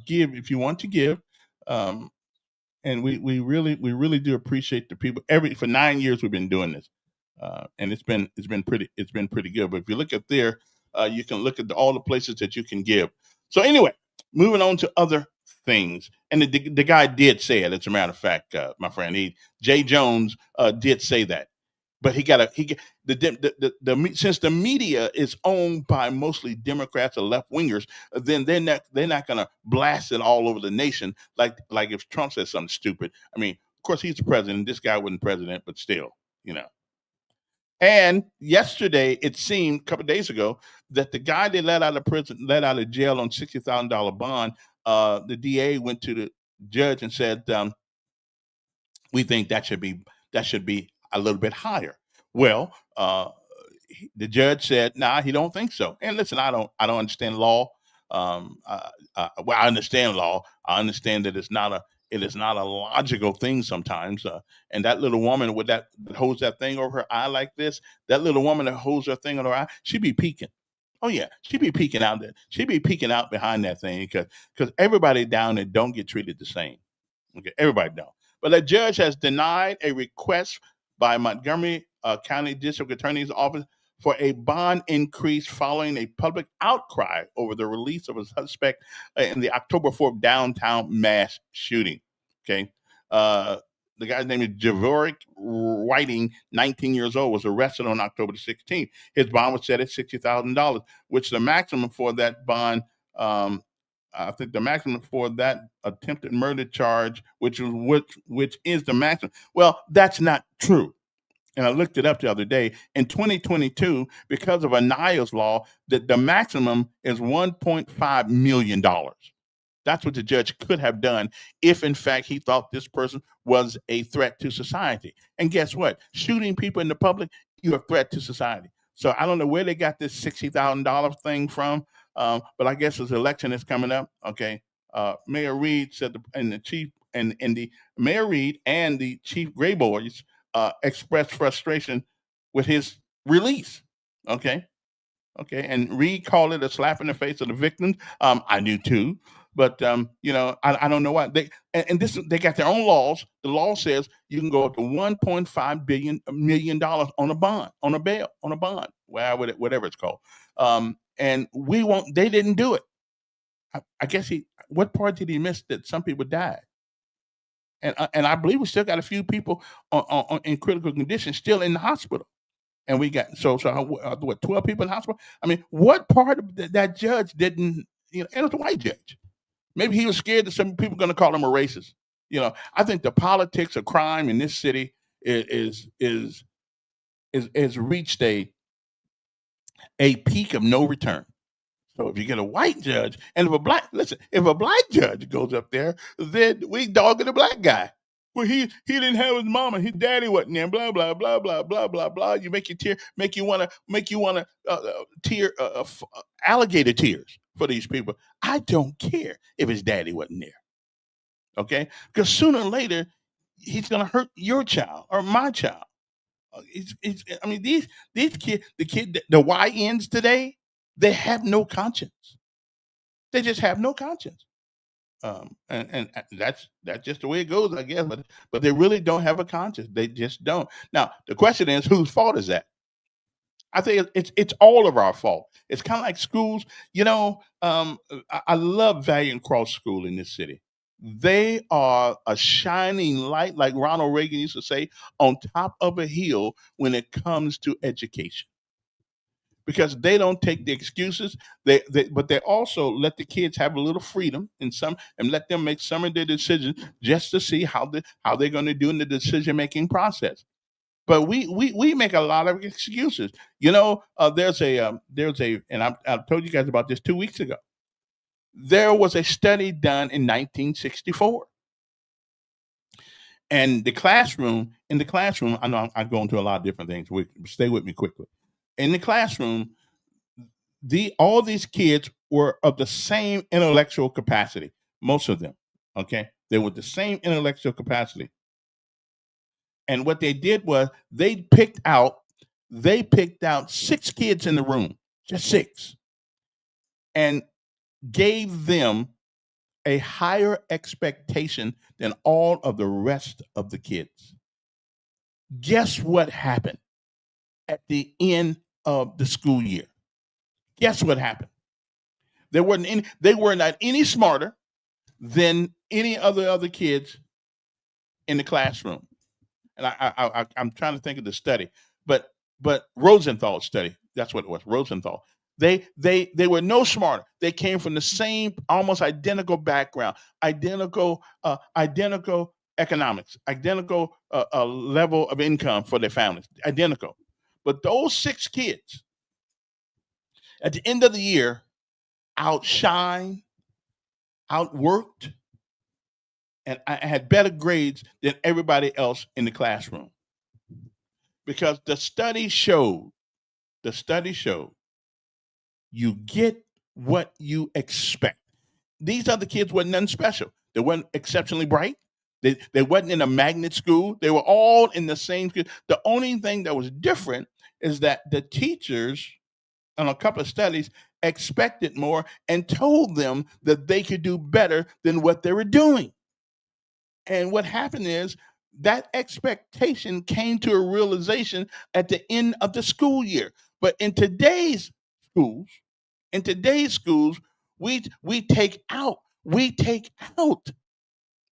give if you want to give. Um, and we really do appreciate the people. Every For 9 years we've been doing this, and it's been pretty good. But if you look up there, you can look at all the places that you can give. So anyway, moving on to other things, and the guy did say it. As a matter of fact, my friend, Jay Jones, did say that, but since the media is owned by mostly Democrats or left wingers, then they're not going to blast it all over the nation like if Trump says something stupid. I mean, of course he's the president. This guy wasn't president, but still, you know. And yesterday, it seemed a couple of days ago that the guy they let out of jail on $60,000 bond. The DA went to the judge and said, we think that should be a little bit higher. Well, the judge said, "Nah, he don't think so." And listen, I don't understand law. Well, I understand law. I understand that it is not a logical thing sometimes. And that little woman that holds that thing over her eye like this, that little woman that holds her thing on her eye, she be peeking. Oh yeah, she be peeking out there. She be peeking out behind that thing because everybody down there don't get treated the same. Okay, everybody don't. But the judge has denied a request by Montgomery County District Attorney's Office for a bond increase following a public outcry over the release of a suspect in the October 4th downtown mass shooting. Okay. Uh, the guy's name is Javoric Whiting, 19 years old, was arrested on October the 16th. His bond was set at $60,000, which the maximum for that bond, um, I think the maximum for that attempted murder charge, which is the maximum. Well, that's not true. And I looked it up the other day. In 2022, because of Anaya's law, that the maximum is $1.5 million. That's what the judge could have done if, in fact, he thought this person was a threat to society. And guess what? Shooting people in the public, you're a threat to society. So I don't know where they got this $60,000 thing from, but I guess this election is coming up. Okay, Mayor Reed said, and the chief and the Mayor Reed and the chief Gray Boys expressed frustration with his release. Okay, okay, and Reed called it a slap in the face of the victims. I do too, but I don't know why and this they got their own laws. The law says you can go up to 1.5 million dollars on a bond, on a bail, on a bond, whatever it's called. And we won't. They didn't do it. I guess he. What part did he miss that some people died? And I believe we still got a few people in critical condition still in the hospital. And we got what 12 people in the hospital. I mean, what part of that judge didn't? And it's a white judge. Maybe he was scared that some people are going to call him a racist. I think the politics of crime in this city is reached a peak of no return. So if you get a white judge, and if a black judge goes up there, then we dogging the black guy. Well, he didn't have his mama, his daddy wasn't there. Blah blah blah blah blah blah blah. You make you wanna tear alligator tears for these people. I don't care if his daddy wasn't there. Okay, because sooner or later he's gonna hurt your child or my child. I mean, these kids, the YNs today, they have no conscience. They just have no conscience. And that's just the way it goes, I guess. But they really don't have a conscience. They just don't. Now the question is, whose fault is that? I think it's all of our fault. It's kind of like schools. I love Valiant Cross School in this city. They are a shining light, like Ronald Reagan used to say, on top of a hill when it comes to education. because they don't take the excuses. But they also let the kids have a little freedom in some and let them make some of their decisions just to see how they're going to do in the decision making process. But we make a lot of excuses. And I've told you guys about this 2 weeks ago. There was a study done in 1964, and in the classroom, I know I go into a lot of different things. Stay with me quickly. In the classroom, all these kids were of the same intellectual capacity. Most of them, okay, they were the same intellectual capacity. And what they did was they picked out 6 kids in the room, just 6, and gave them a higher expectation than all of the rest of the kids. Guess what happened at the end of the school year? Guess what happened? They were not any smarter than any other kids in the classroom. And I'm trying to think of the study, but Rosenthal's study. That's what it was. Rosenthal. They were no smarter. They came from the same, almost identical background, identical economics, identical level of income for their families, identical. But those 6 kids, at the end of the year, outshined, outworked, and I had better grades than everybody else in the classroom. Because the study showed you get what you expect. These other kids were nothing special. They weren't exceptionally bright. They wasn't in a magnet school. They were all in the same school. The only thing that was different is that the teachers on a couple of studies expected more and told them that they could do better than what they were doing. And what happened is that expectation came to a realization at the end of the school year. But schools, in today's schools, we take out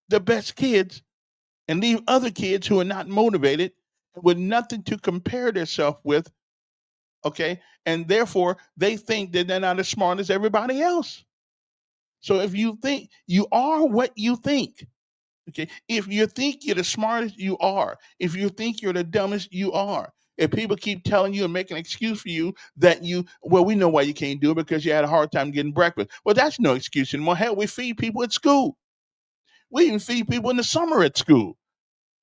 the best kids and leave other kids who are not motivated with nothing to compare themselves with. Okay, and therefore they think that they're not as smart as everybody else. So if you think you are what you think, okay, if you think you're the smartest, you are. If you think you're the dumbest, you are. If people keep telling you and making an excuse for you well, we know why you can't do it because you had a hard time getting breakfast. Well, that's no excuse anymore. Hell, we feed people at school. We even feed people in the summer at school.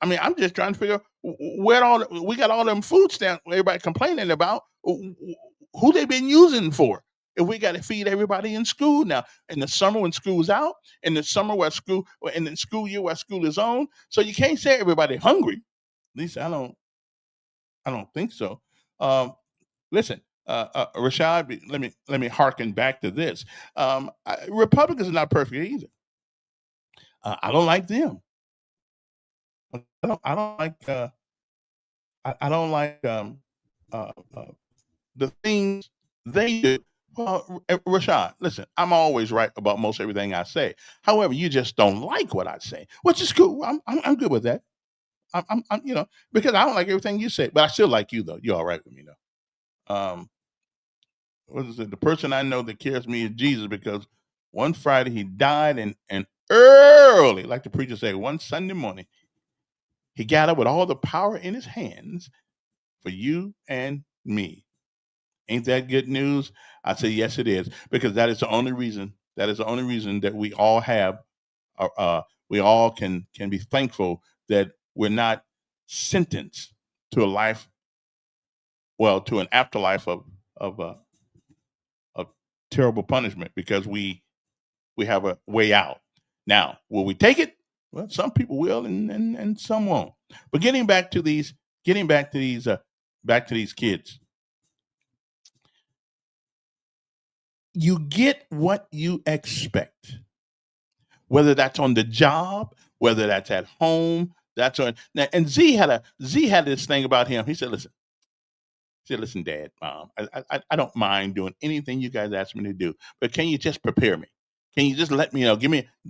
I mean, I'm just trying to figure out we got all them food stamps everybody complaining about. Who they been using for? If we got to feed everybody in school now, in the summer when school's out, in the summer in the school year where school is on, so you can't say everybody hungry. At least I don't think so. Listen, Rashad, let me harken back to this. Republicans are not perfect either. I don't like them. I don't like. I don't like uh, uh, the things they do. Well, Rashad, listen, I'm always right about most everything I say. However, you just don't like what I say, which is cool. I'm good with that. Because I don't like everything you say, but I still like you though. You're all right with me though. What is it? The person I know that cares for me is Jesus because one Friday he died and early, like the preacher said, one Sunday morning, he got up with all the power in his hands for you and me. Ain't that good news? I say yes, it is, because that is the only reason. That is the only reason that we all have. We all can be thankful that we're not sentenced to a life, well, to an afterlife of terrible punishment because we have a way out. Now, will we take it? Well, some people will, and some won't. But getting back to these kids. You get what you expect, whether that's on the job, whether that's at home. That's on. Now, and Z had this thing about him. He said, listen, Dad, Mom, I don't mind doing anything you guys ask me to do, but can you just prepare me? Can you just let me know?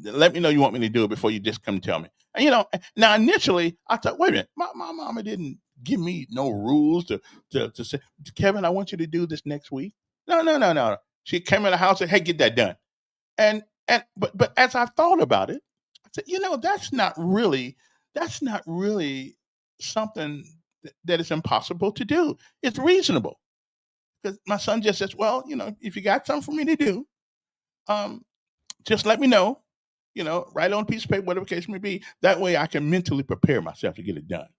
Let me know you want me to do it before you just come tell me. And now initially I thought, wait a minute, my mama didn't give me no rules to say, Kevin, I want you to do this next week. No, no, no, no. She came in the house and, hey, get that done. But as I've thought about it, I said, that's not really something that is impossible to do. It's reasonable because my son just says, well, if you got something for me to do, um, just let me know. Write on a piece of paper, whatever the case may be. That way, I can mentally prepare myself to get it done.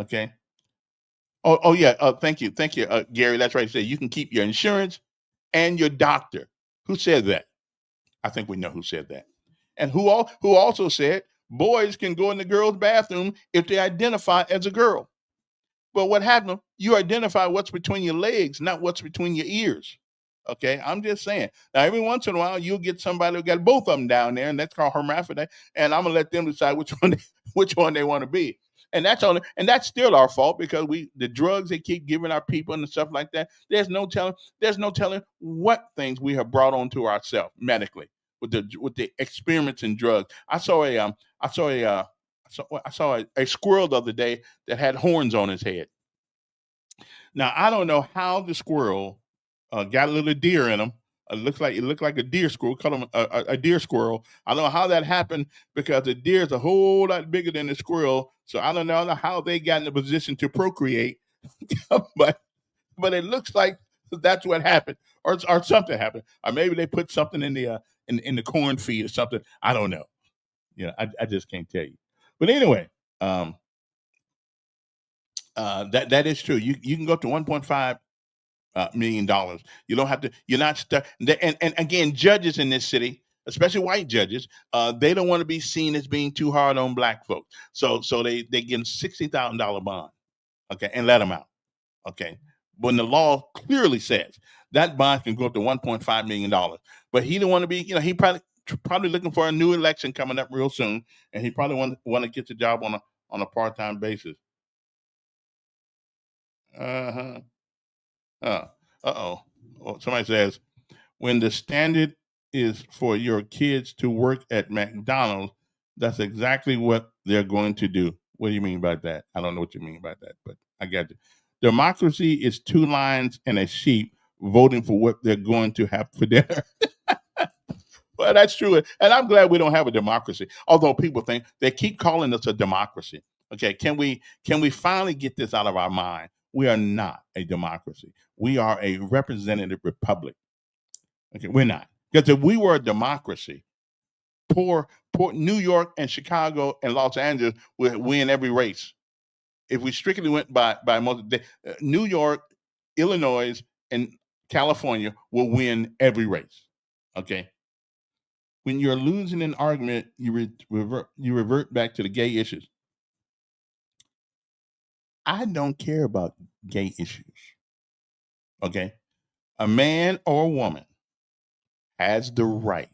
Okay. Oh yeah. Thank you, Gary. That's right. Say you can keep your insurance and your doctor. Who said that? I think we know who said that. And who also said boys can go in the girls' bathroom if they identify as a girl. But what happened? You identify what's between your legs, not what's between your ears. Okay, I'm just saying. Now, every once in a while, you'll get somebody who got both of them down there, and that's called hermaphrodite. And I'm gonna let them decide which one they want to be. And that's still our fault because the drugs they keep giving our people and stuff like that. There's no telling what things we have brought onto ourselves medically with the experiments in drugs. I saw a squirrel the other day that had horns on his head. Now I don't know how the squirrel got a little deer in him. It looked like a deer squirrel. Call him a deer squirrel. I don't know how that happened because the deer is a whole lot bigger than the squirrel. So I don't know how they got in the position to procreate, but it looks like that's what happened, or something happened, or maybe they put something in the in the corn feed or something. I don't know. I just can't tell you. But anyway, um, that is true. You can go up to 1.5 $1 million. You don't have to. You're not stuck. And again, judges in this city, especially white judges, they don't want to be seen as being too hard on black folks. So they give them $60,000 bond, okay, and let them out, okay. When the law clearly says that bond can go up to $1.5 million, but he don't want to be. He probably looking for a new election coming up real soon, and he probably want to get the job on a part-time basis. Uh huh. Oh. Somebody says when the standard is for your kids to work at McDonald's, that's exactly what they're going to do. What do you mean by that? I don't know what you mean by that, but I got it. Democracy is two lions and a sheep voting for what they're going to have for dinner. Well, that's true. And I'm glad we don't have a democracy. Although people think they keep calling us a democracy. Okay, can we finally get this out of our mind? We are not a democracy. We are a representative republic. Okay, we're not. Because if we were a democracy, poor New York and Chicago and Los Angeles would win every race. If we strictly went by most, New York, Illinois, and California will win every race. Okay, when you're losing an argument, you revert back to the gay issues. I don't care about gay issues. Okay, a man or a woman has the right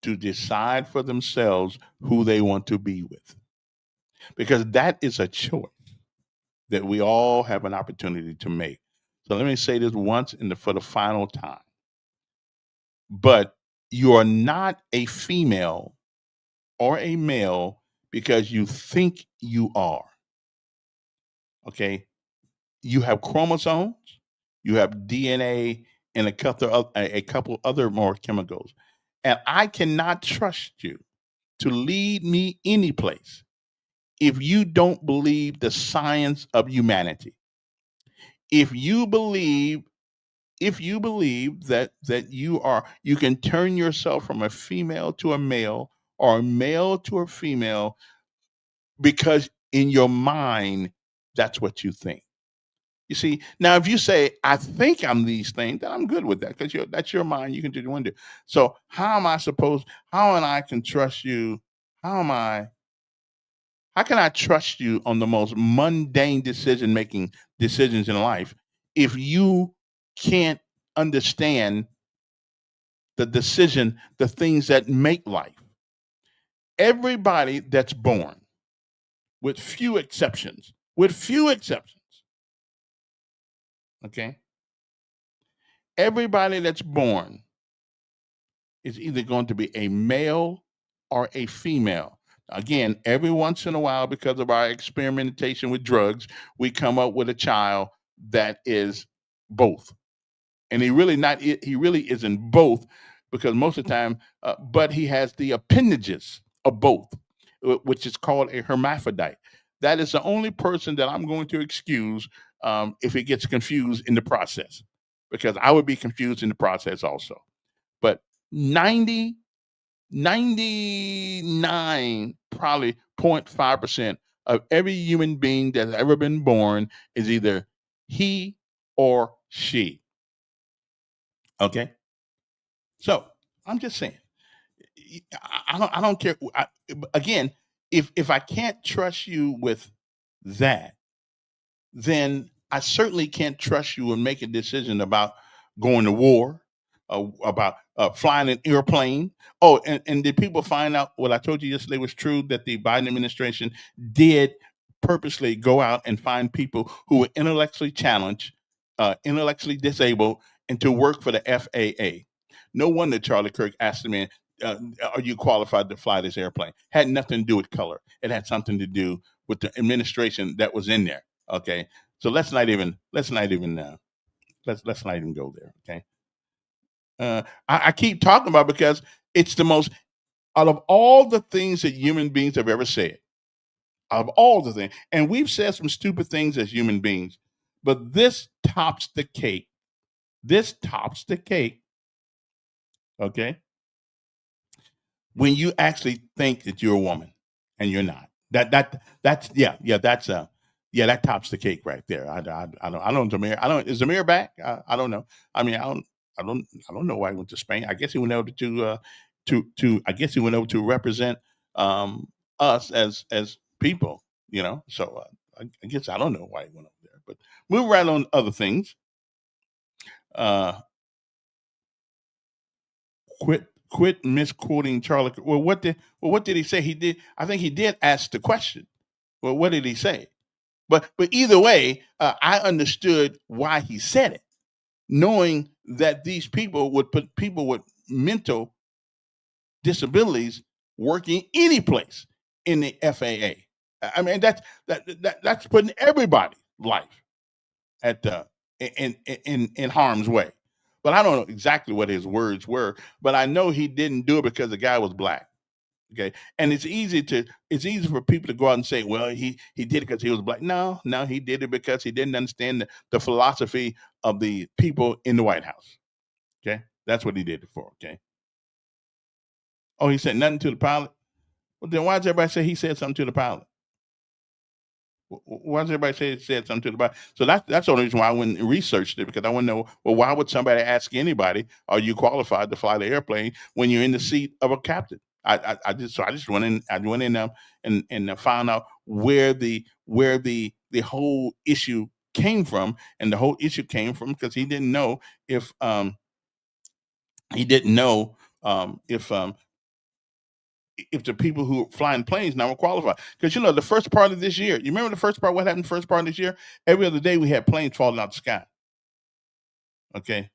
to decide for themselves who they want to be with, because that is a choice that we all have an opportunity to make. So let me say this once and for the final time. But you are not a female or a male because you think you are. Okay. You have chromosomes, you have DNA, and a couple other more chemicals. And I cannot trust you to lead me any place if you don't believe the science of humanity. If you believe that you can turn yourself from a female to a male or a male to a female because in your mind that's what you think. You see, now if you say I think I'm these things, then I'm good with that because that's your mind. You can do what you want to do. So how am I can trust you? How am I How can I trust you on the most mundane decisions in life if you can't understand the things that make life? Everybody that's born, with few exceptions, okay? Everybody that's born is either going to be a male or a female. Again, every once in a while, because of our experimentation with drugs, we come up with a child that is both. And he really isn't both, because most of the time, but he has the appendages of both, which is called a hermaphrodite. That is the only person that I'm going to excuse if it gets confused in the process, because I would be confused in the process also. But 90 99 probably 0.5% of every human being that's ever been born is either he or she. Okay, so I'm just saying, I don't care. Again, if I can't trust you with that, then I certainly can't trust you in making a decision about going to war, about flying an airplane. Oh, and did people find out what I told you yesterday was true, that the Biden administration did purposely go out and find people who were intellectually challenged, intellectually disabled, and to work for the FAA? No wonder Charlie Kirk asked the man, "Are you qualified to fly this airplane?" Had nothing to do with color. It had something to do with the administration that was in there. Okay, so let's not even go there. Okay, I keep talking about, because it's the most, out of all the things that human beings have ever said, out of all the things, and we've said some stupid things as human beings, but this tops the cake. This tops the cake. Okay, when you actually think that you're a woman and you're not. That's yeah, that's yeah, that tops the cake right there. I don't Zamir. I don't Is Zamir back? I don't know. I mean, I don't know why he went to Spain. I guess he went over to I guess he went over to represent us as people, So I guess I don't know why he went over there. But move right on other things. Uh quit misquoting Charlie. Well, what did he say? He did. I think he did ask the question. Well, what did he say? But either way, I understood why he said it, knowing that these people would put people with mental disabilities working any place in the FAA. I mean, that's putting everybody's life at in harm's way. But I don't know exactly what his words were. But I know he didn't do it because the guy was black. Okay, and it's easy for people to go out and say, well, he did it because he was black. No, no, he did it because he didn't understand the philosophy of the people in the White House. Okay, that's what he did it for. Okay. Oh, he said nothing to the pilot. Well, then why does everybody say he said something to the pilot? Why does everybody say he said something to the pilot? So that's the only reason why I went and researched it, because I want to know. Well, why would somebody ask anybody, "Are you qualified to fly the airplane?" when you're in the seat of a captain? I just went in. I went in and found out where the whole issue came from, and the whole issue came from because he didn't know if he didn't know if the people who are flying planes now were qualified. Because the first part of this year, you remember the first part? What happened the first part of this year? Every other day we had planes falling out the sky. Okay,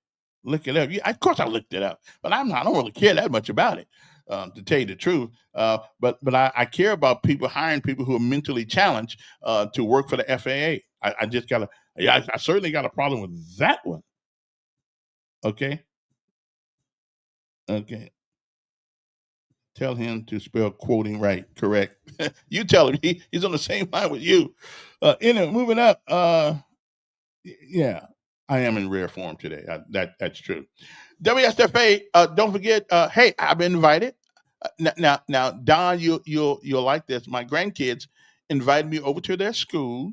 look it up. Of course, I looked it up, but I don't really care that much about it, to tell you the truth. But I care about people hiring people who are mentally challenged to work for the FAA. I just gotta. Yeah, I certainly got a problem with that one. Okay, okay. Tell him to spell quoting right, correct. You tell him he's on the same line with you. Anyway, moving up. Yeah, I am in rare form today. That's true. WSFA. Don't forget. Hey, I've been invited. Now, Don, you'll like this. My grandkids invited me over to their school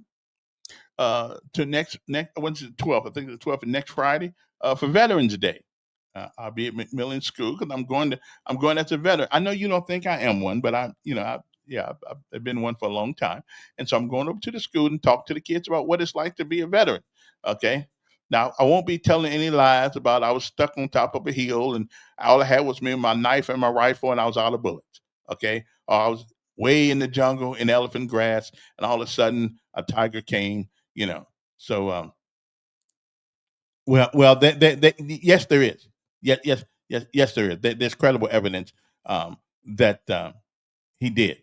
to next when's the 12th? I think it's the 12th, next Friday, for Veterans Day. I'll be at McMillan School because I'm going as a veteran. I know you don't think I am one, but I've been one for a long time, and so I'm going over to the school and talk to the kids about what it's like to be a veteran. Okay. Now I won't be telling any lies about I was stuck on top of a hill and all I had was me and my knife and my rifle and I was out of bullets. Okay. Or I was way in the jungle in elephant grass and all of a sudden a tiger came. You know. So yes, there is. Yes, there is. There's credible evidence that he did.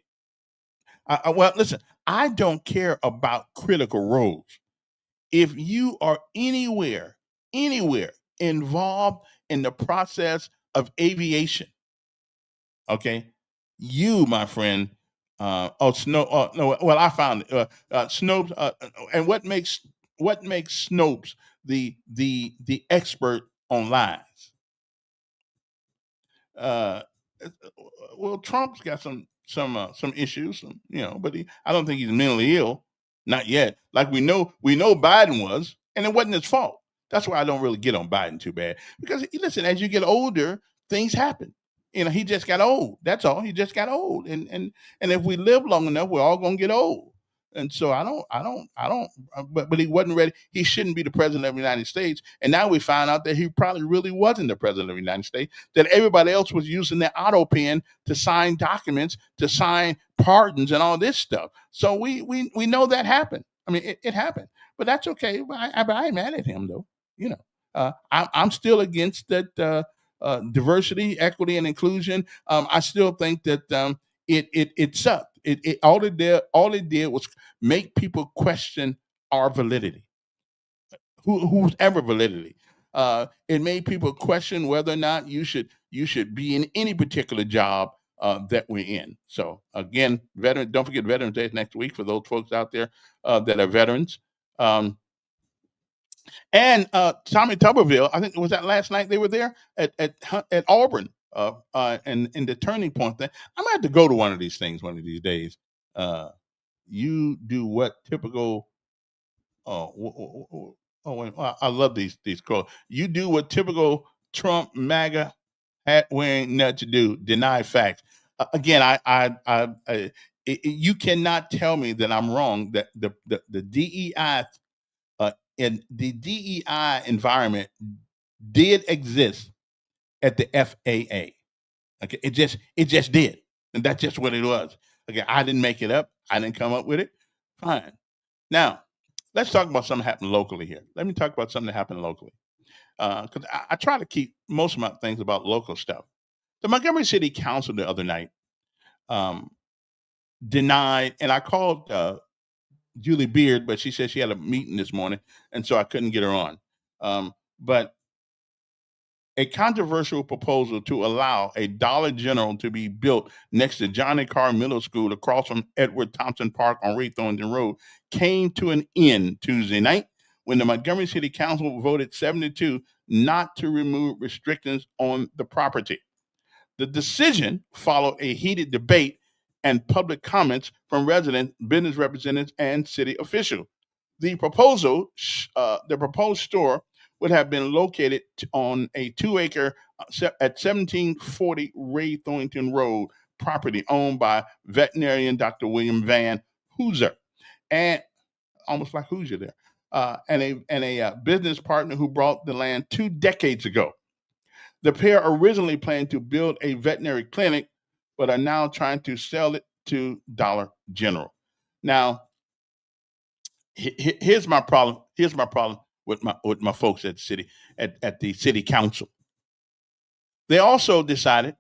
Well, listen, I don't care about critical roles. If you are anywhere involved in the process of aviation, okay, you, my friend, Snow. No, well, I found it. Snopes, and what makes Snopes the expert on lies? Uh, well, Trump's got some issues, but I don't think he's mentally ill, not yet. Like we know Biden was, and it wasn't his fault. That's why I don't really get on Biden too bad because listen, as you get older, things happen. He just got old. That's all. He just got old, and if we live long enough, we're all gonna get old. And so I don't. But he wasn't ready. He shouldn't be the president of the United States. And now we find out that he probably really wasn't the president of the United States. That everybody else was using their auto pen to sign documents, to sign pardons, and all this stuff. So we know that happened. I mean, it happened, but that's okay. I ain't mad at him though. I'm still against that diversity, equity, and inclusion. I still think that it sucked. All it did was make people question our validity, whose ever validity. It made people question whether or not you should be in any particular job that we're in. So again, veteran. Don't forget Veterans Day is next week for those folks out there that are veterans. Um, and Tommy Tuberville, I think was that last night they were there at Auburn, and in the Turning Point thing. I'm gonna have to go to one of these things one of these days. Uh, you do what typical? Oh, wait, I love these quotes. You do what typical Trump MAGA hat wearing nuts do. Deny facts. Again, you cannot tell me that I'm wrong. That the DEI in the DEI environment did exist at the FAA. Okay, it just did, and that's just what it was. Okay, I didn't make it up. I didn't come up with it. Fine. Now, let's talk about something that happened locally here. Let me talk about something that happened locally, because I try to keep most of my things about local stuff. The Montgomery City Council the other night um, denied, and I called Julie Beard, but she said she had a meeting this morning, and so I couldn't get her on. But a controversial proposal to allow a Dollar General to be built next to Johnny Carr Middle School across from Edward Thompson Park on Ray Thornton Road came to an end Tuesday night when the Montgomery City Council voted 7-2 not to remove restrictions on the property. The decision followed a heated debate and public comments from residents, business representatives, and city officials. The proposed store would have been located on a 2-acre at 1740 Ray Thornton Road property owned by veterinarian Dr. William Van Hooser, and almost like Hoosier there, and a business partner who bought the land 2 decades ago. The pair originally planned to build a veterinary clinic, but are now trying to sell it to Dollar General. Now, here's my problem. Here's my problem with my folks at the city council. They also decided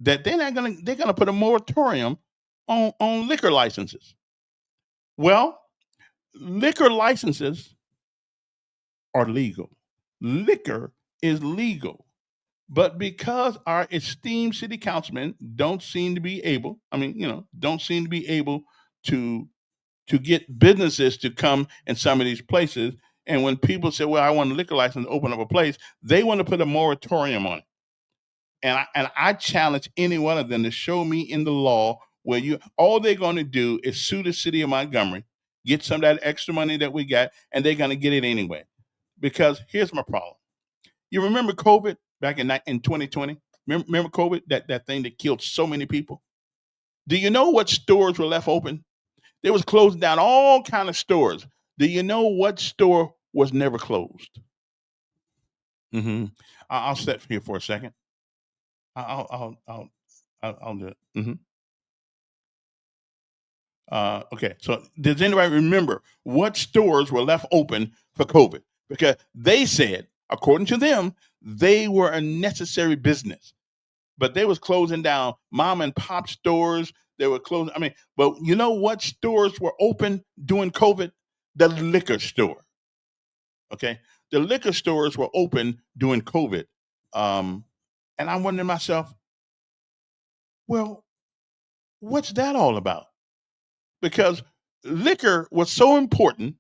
that they're gonna put a moratorium on liquor licenses. Well, liquor licenses are legal. Liquor is legal. But because our esteemed city councilmen don't seem to be able, don't seem to be able to get businesses to come in some of these places. And when people say, "Well, I want a liquor license to open up a place," they want to put a moratorium on it. And I challenge any one of them to show me in the law where all they're going to do is sue the city of Montgomery, get some of that extra money that we got, and they're going to get it anyway. Because here's my problem. You remember COVID back in 2020? Remember COVID, that thing that killed so many people? Do you know what stores were left open? They was closing down all kind of stores. Do you know what store was never closed? Mm-hmm. I'll sit here for a second. I'll do it. Okay, so does anybody remember what stores were left open for COVID? Because they said, according to them, they were a necessary business, but they was closing down mom and pop stores. they were closing. I mean, but you know what stores were open during COVID? The liquor store. Okay, the liquor stores were open during COVID, um, and I'm wondering to myself, well, what's that all about? Because liquor was so important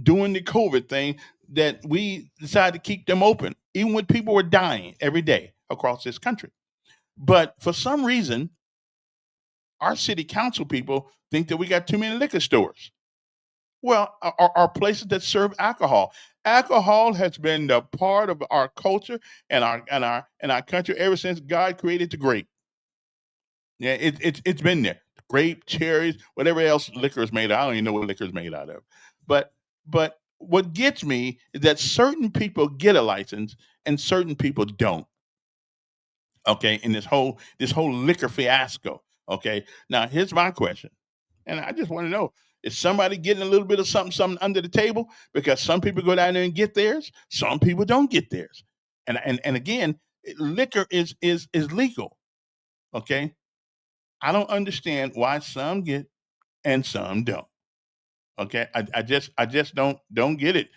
during the COVID thing that we decided to keep them open, even when people were dying every day across this country. But for some reason, our city council people think that we got too many liquor stores. Well, are places that serve alcohol. Alcohol has been a part of our culture and our country ever since God created the grape. Yeah, it's been there. Grape, cherries, whatever else liquor is made of. I don't even know what liquor is made out of. But but what gets me is that certain people get a license and certain people don't. Okay, in this whole liquor fiasco. Okay, now here's my question, and I just want to know: is somebody getting a little bit of something under the table? Because some people go down there and get theirs, some people don't get theirs, and again, liquor is legal. Okay, I don't understand why some get and some don't. Okay, I just don't get it.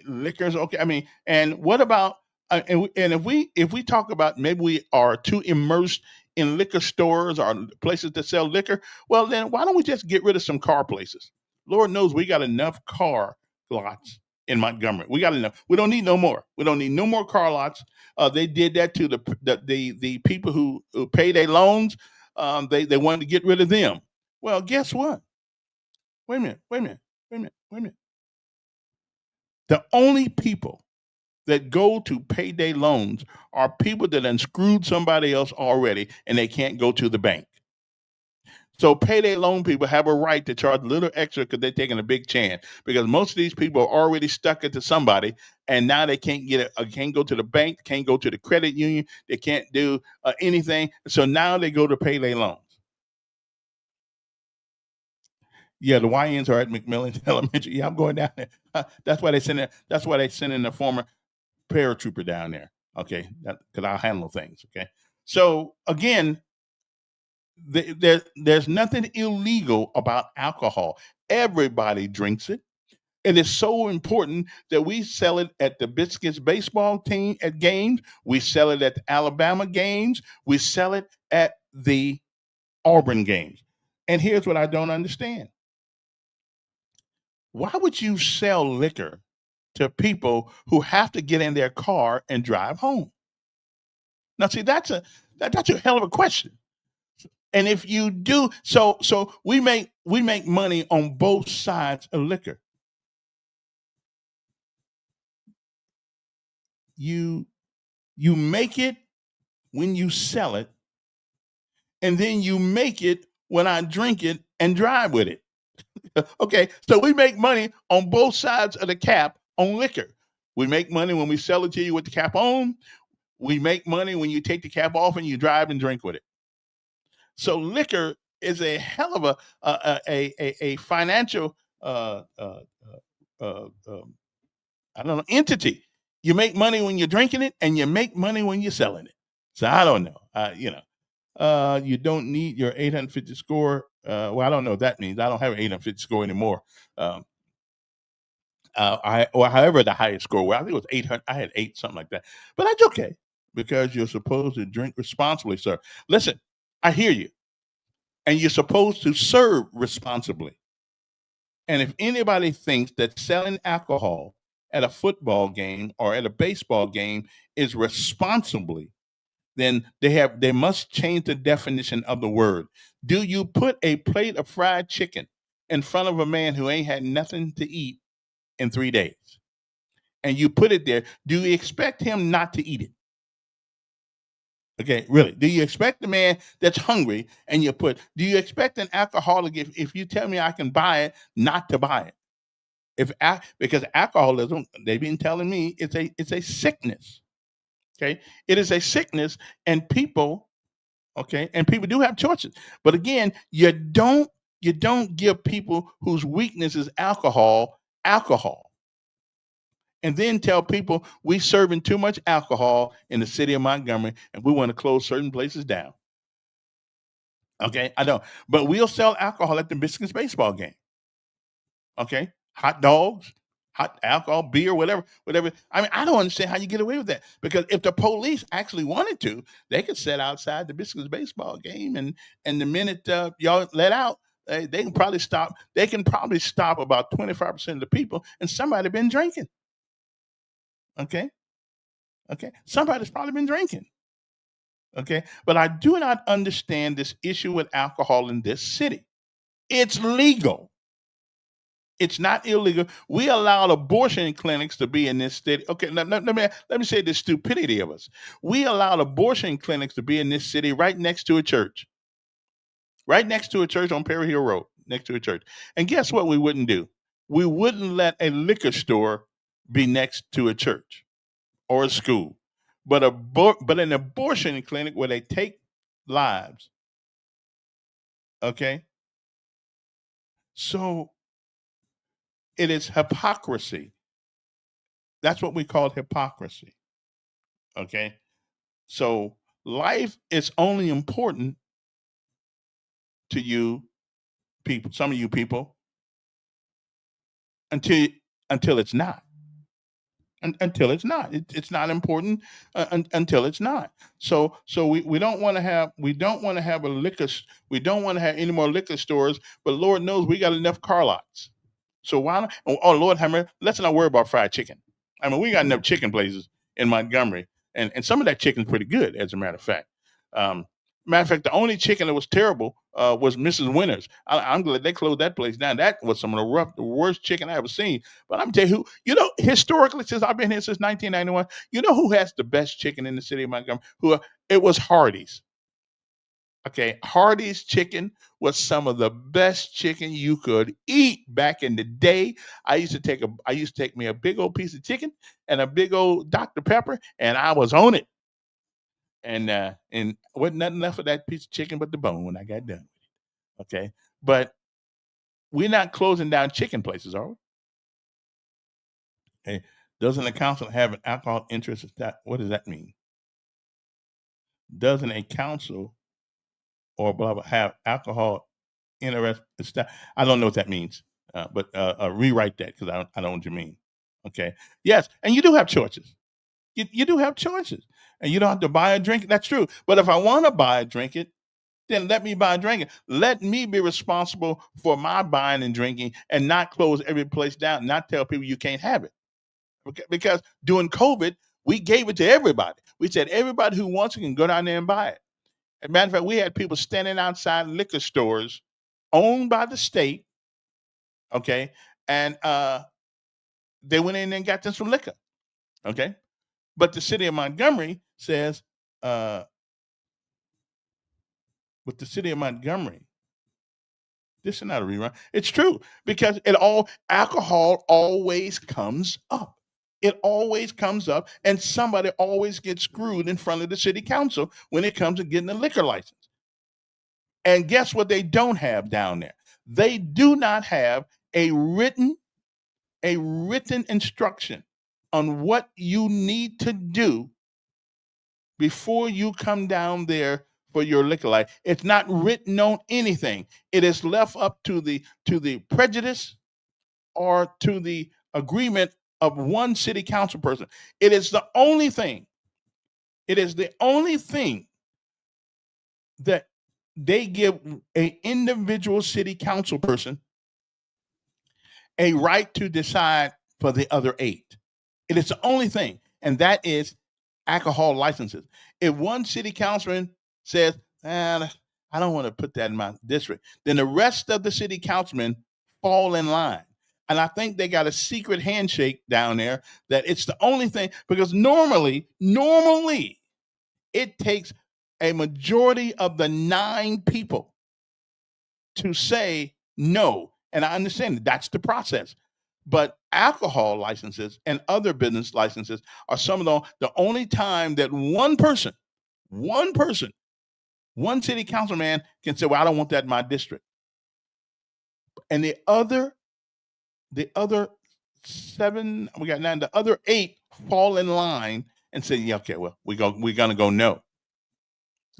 Liquor's okay. I mean, and what about and if we talk about maybe we are too immersed in liquor stores or places that sell liquor, well then why don't we just get rid of some car places? Lord knows we got enough car lots in Montgomery. We got enough. We don't need no more. We don't need no more car lots. They did that to the people who pay their loans. They wanted to get rid of them. Well, guess what? Wait a minute, wait a minute, wait a minute, wait a minute. The only people that go to payday loans are people that unscrewed somebody else already and they can't go to the bank. So payday loan people have a right to charge a little extra because they're taking a big chance. Because most of these people are already stuck into somebody, and now they can't go to the bank, can't go to the credit union, they can't do anything. So now they go to payday loans. Yeah, the YNs are at McMillan Elementary. Yeah, I'm going down there. That's why they send it. That's why they send in the former paratrooper down there. Okay, because I'll handle things. Okay, so again, there's nothing illegal about alcohol. Everybody drinks it. It is so important that we sell it at the Biscuits baseball team at games. We sell it at the Alabama games. We sell it at the Auburn games. And here's what I don't understand: why would you sell liquor to people who have to get in their car and drive home? Now, see, that's a hell of a question. And if you do, so we make money on both sides of liquor. You you make it when you sell it, and then you make it when I drink it and drive with it. Okay, so we make money on both sides of the cap on liquor. We make money when we sell it to you with the cap on. We make money when you take the cap off and you drive and drink with it. So liquor is a hell of a financial I don't know entity. You make money when you're drinking it, and you make money when you're selling it. So I don't know. You don't need your 850 score. Well, I don't know what that means. I don't have an 850 score anymore. Um, or however the highest score was. I think it was 800. I had eight, something like that. But that's okay because you're supposed to drink responsibly, sir. Listen, I hear you, and you're supposed to serve responsibly. And if anybody thinks that selling alcohol at a football game or at a baseball game is responsibly, then they must change the definition of the word. Do you put a plate of fried chicken in front of a man who ain't had nothing to eat in 3 days? And you put it there, do you expect him not to eat it? Okay, really. Do you expect the man that's hungry and do you expect an alcoholic if you tell me I can buy it, not to buy it? Because alcoholism, they've been telling me it's a sickness. Okay. It is a sickness, and people, okay, and people do have choices. But again, you don't give people whose weakness is alcohol and then tell people we serving too much alcohol in the city of Montgomery and we want to close certain places down. Okay, I know, but we'll sell alcohol at the Michigan's baseball game. Okay, hot dogs, hot alcohol, beer, whatever. I mean, I don't understand how you get away with that, because if the police actually wanted to, they could sit outside the Michigan's baseball game, and the minute y'all let out, they can probably stop. They can probably stop about 25% of the people, and somebody been drinking. Okay, okay, somebody's probably been drinking. Okay, but I do not understand this issue with alcohol in this city. It's legal. It's not illegal. We allowed abortion clinics to be in this city. Okay, let me say the stupidity of us. We allowed abortion clinics to be in this city right next to a church, right next to a church on Perry Hill Road, next to a church. And guess what? We wouldn't do. We wouldn't let a liquor store be next to a church or a school, but an abortion clinic where they take lives. Okay, so it is hypocrisy. That's what we call hypocrisy. Okay. So life is only important to you people, some of you people, until until it's not. Until it's not. It's not important until it's not. So we don't want to have a we don't want to have any more liquor stores, but Lord knows we got enough car lots. So why not? Oh Lord, Hammer, let's not worry about fried chicken. I mean, we got enough chicken places in Montgomery, and some of that chicken's pretty good, as a matter of fact. Um, Matter of fact, the only chicken that was terrible was Mrs. Winters. I'm glad they closed that place down. That was some of the worst chicken I ever seen. But I'm tell you who, historically, since I've been here since 1991, you know who has the best chicken in the city of Montgomery? It was Hardee's. Okay, Hardee's chicken was some of the best chicken you could eat back in the day. I used to take me a big old piece of chicken and a big old Dr. Pepper, and I was on it. And wasn't nothing left of that piece of chicken but the bone when I got done. Okay, but we're not closing down chicken places, are we? Okay, doesn't the council have an alcohol interest? What does that mean? Doesn't a council or blah blah have alcohol interest? I don't know what that means, but rewrite that, because I don't know what you mean. Okay, yes, and you do have choices. You do have choices, and you don't have to buy a drink. That's true. But if I want to buy a drink, then let me buy and drink it. Let me be responsible for my buying and drinking, and not close every place down, not tell people you can't have it. Because during COVID, we gave it to everybody. We said everybody who wants it can go down there and buy it. As a matter of fact, we had people standing outside liquor stores owned by the state, okay, and they went in and got them some liquor, okay. But the city of Montgomery says, uh, with the city of Montgomery, this is not a rerun. It's true, because alcohol always comes up. It always comes up, and somebody always gets screwed in front of the city council when it comes to getting a liquor license. And guess what they don't have down there? They do not have a written instruction on what you need to do before you come down there for your liquor license. It's not written on anything. It is left up to the prejudice or to the agreement of one city council person. It is the only thing. It is the only thing that they give a individual city council person a right to decide for the other 8. It is the only thing, and that is alcohol licenses. If one city councilman says, I don't want to put that in my district, then the rest of the city councilmen fall in line. And I think they got a secret handshake down there that it's the only thing, because normally, it takes a majority of the 9 people to say no. And I understand that's the process. But alcohol licenses and other business licenses are some of the only time that one person, one city councilman can say, well, I don't want that in my district. And the other 7, we got 9, the other 8 fall in line and say, yeah, okay, well, we're gonna go no.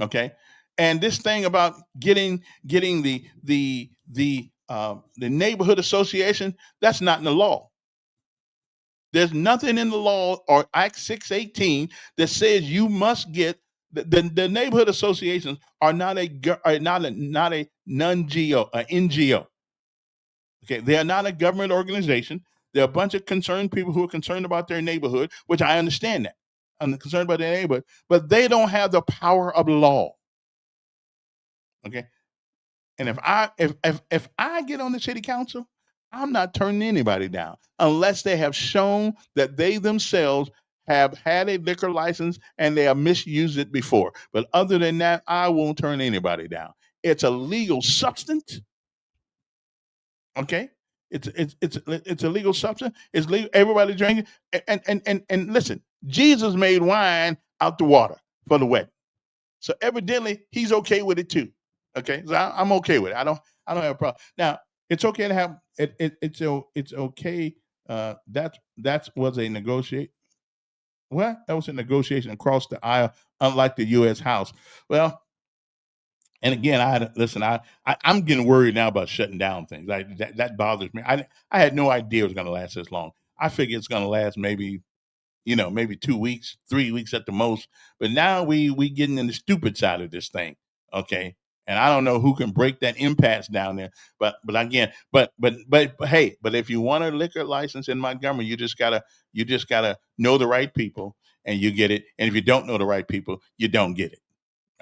Okay. And this thing about getting the neighborhood association, that's not in the law. There's nothing in the law or Act 618 that says you must get the neighborhood associations are not a non-GO, a NGO. Okay, they are not a government organization. They're a bunch of concerned people who are concerned about their neighborhood, which I understand that. I'm concerned about their neighborhood, but they don't have the power of law. Okay, and if I get on the city council, I'm not turning anybody down unless they have shown that they themselves have had a liquor license and they have misused it before. But other than that, I won't turn anybody down. It's a legal substance. Okay, it's a legal substance. It's legal. Everybody drinking. And listen, Jesus made wine out the water for the wedding. So evidently he's okay with it too. Okay, so I'm okay with it. I don't have a problem. Now it's okay to have it's okay. That was a negotiate. What that was a negotiation across the aisle, unlike the U.S. House. Well, and again, I'm getting worried now about shutting down things. Like that bothers me. I had no idea it was going to last this long. I figured it's going to last maybe 2 weeks, 3 weeks at the most. But now we getting in the stupid side of this thing. Okay. And I don't know who can break that impasse down there. But again, but hey, but if you want a liquor license in Montgomery, you just gotta know the right people and you get it. And if you don't know the right people, you don't get it.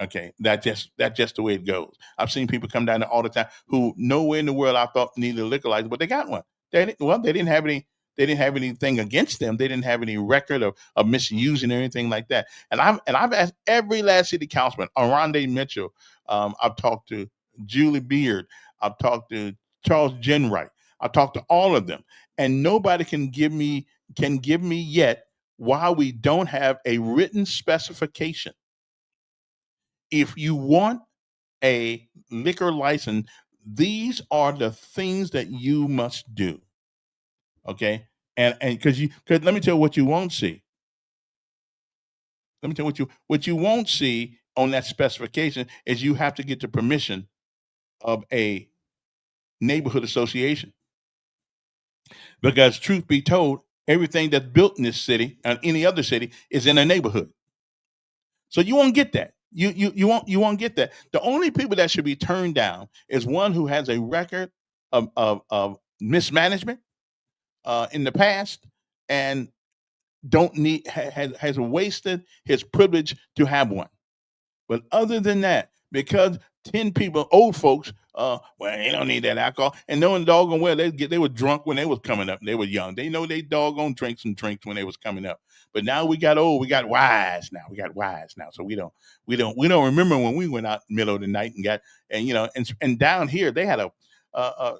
Okay, that's just the way it goes. I've seen people come down there all the time who nowhere in the world I thought needed a liquor license, but they got one. They didn't have any. They didn't have anything against them. They didn't have any record of misusing or anything like that. And I've asked every last city councilman, Aronde Mitchell. I've talked to Julie Beard. I've talked to Charles Jenwright. I've talked to all of them, and nobody can give me yet why we don't have a written specification. If you want a liquor license, these are the things that you must do. Okay. And because let me tell you what you won't see. Let me tell you what you won't see on that specification is you have to get the permission of a neighborhood association. Because truth be told, everything that's built in this city and any other city is in a neighborhood. So you won't get that. You won't get that. The only people that should be turned down is one who has a record of mismanagement in the past and don't need has wasted his privilege to have one. But other than that, because 10 people, old folks, well, they don't need that alcohol. And knowing doggone well, they were drunk when they was coming up. They were young. They know they doggone drink some drinks when they was coming up. But now we got old. We got wise now. We got wise now. So we don't remember when we went out in the middle of the night and got and down here they had a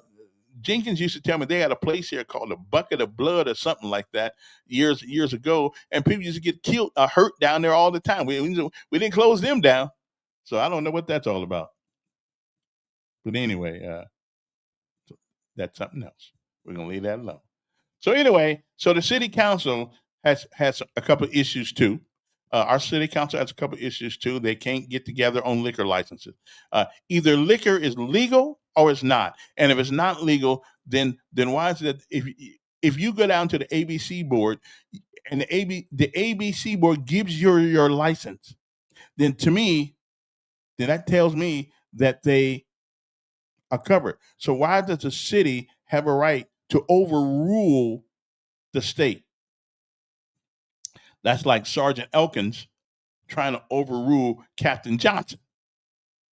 Jenkins used to tell me they had a place here called the Bucket of Blood or something like that years ago, and people used to get killed, hurt down there all the time. We didn't close them down, so I don't know what that's all about. But anyway, that's something else. We're gonna leave that alone. So anyway, so the city council has a couple of issues too. Our city council has a couple of issues too. They can't get together on liquor licenses. Either liquor is legal or it's not. And if it's not legal, then why is it that if you go down to the ABC board and the ABC board gives your license, then to me, then that tells me that they are covered. So why does the city have a right to overrule the state? That's like Sergeant Elkins trying to overrule Captain Johnson.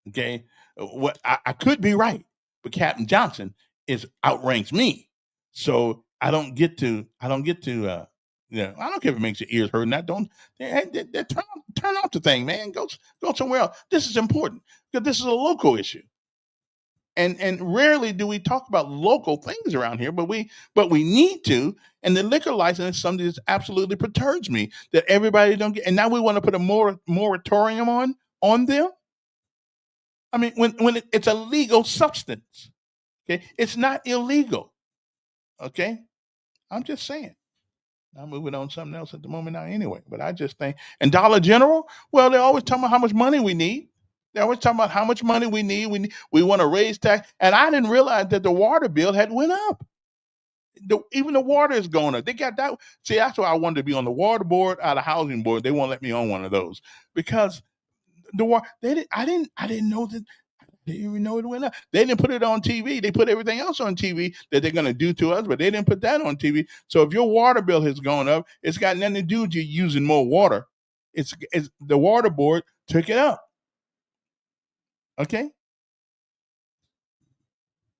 Okay, what I could be right, but Captain Johnson is outranks me, so I don't get to. I don't care if it makes your ears hurt. And I don't. Turn off the thing, man. Go somewhere else. This is important because this is a local issue. And rarely do we talk about local things around here, but we need to. And the liquor license is something that absolutely perturbs me that everybody don't get. And now we want to put a moratorium on them. I mean, when it's a legal substance, okay, it's not illegal. Okay, I'm just saying. I'm moving on to something else at the moment now, anyway. But I just think, and Dollar General, well, they're always talking about how much money we need. They're always talking about how much money we need. We want to raise tax, and I didn't realize that the water bill had went up. Even the water is going up. They got that. See, that's why I wanted to be on the water board, out of housing board. They won't let me on one of those because the water. They didn't. I didn't know that. They didn't even know it went up. They didn't put it on TV. They put everything else on TV that they're going to do to us, but they didn't put that on TV. So if your water bill has gone up, it's got nothing to do with you using more water. It's the water board took it up. Okay,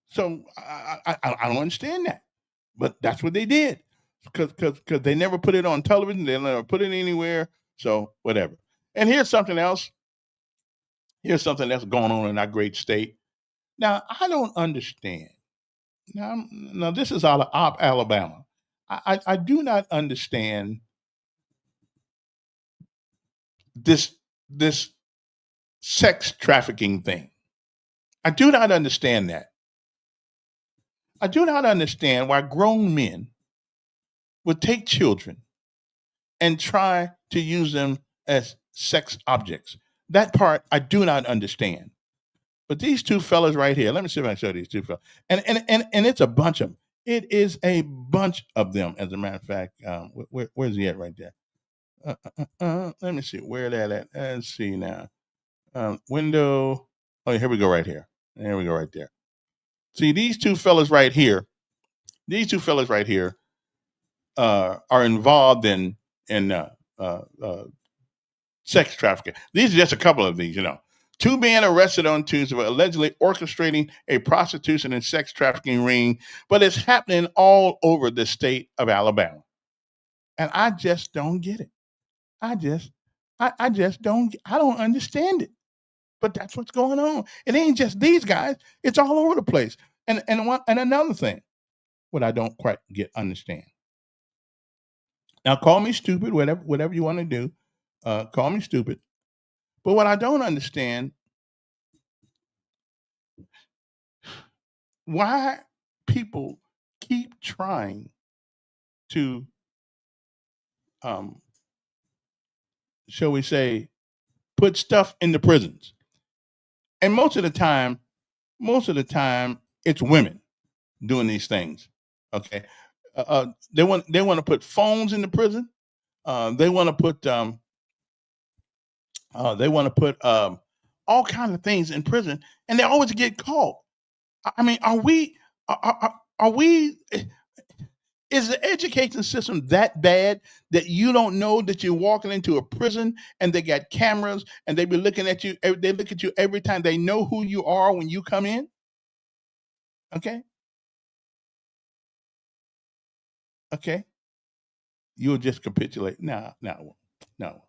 so I don't understand that, but that's what they did because they never put it on television. They never put it anywhere. So whatever. And here's something else. Here's something that's going on in our great state. Now I don't understand. Now this is out of Alabama. I do not understand this sex trafficking thing. I do not understand that. I do not understand why grown men would take children and try to use them as sex objects. That part I do not understand. But these two fellas right here, let me see if I can show these two fellas. And it's a bunch of them. It is a bunch of them, as a matter of fact. Where's he at right there? Let me see where that at. Let's see now. Window. Oh, here we go right here. There we go right there. See, these two fellas right here. These two fellas right here are involved in sex trafficking. These are just a couple of these, 2 men arrested on Tuesday for allegedly orchestrating a prostitution and sex trafficking ring, but it's happening all over the state of Alabama. And I just don't get it. I just don't understand it. But that's what's going on. It ain't just these guys, it's all over the place. And another thing, what I don't quite understand. Now call me stupid, whatever you want to do. Call me stupid. But what I don't understand, why people keep trying to, shall we say, put stuff in the prisons. And most of the time, it's women doing these things. Okay, they want to put phones in the prison. They want to put all kinds of things in prison, and they always get caught. I mean, are we? Is the education system that bad that you don't know that you're walking into a prison and they got cameras and they be looking at you? They look at you every time. They know who you are when you come in. Okay, okay. You'll just capitulate. No, no, no.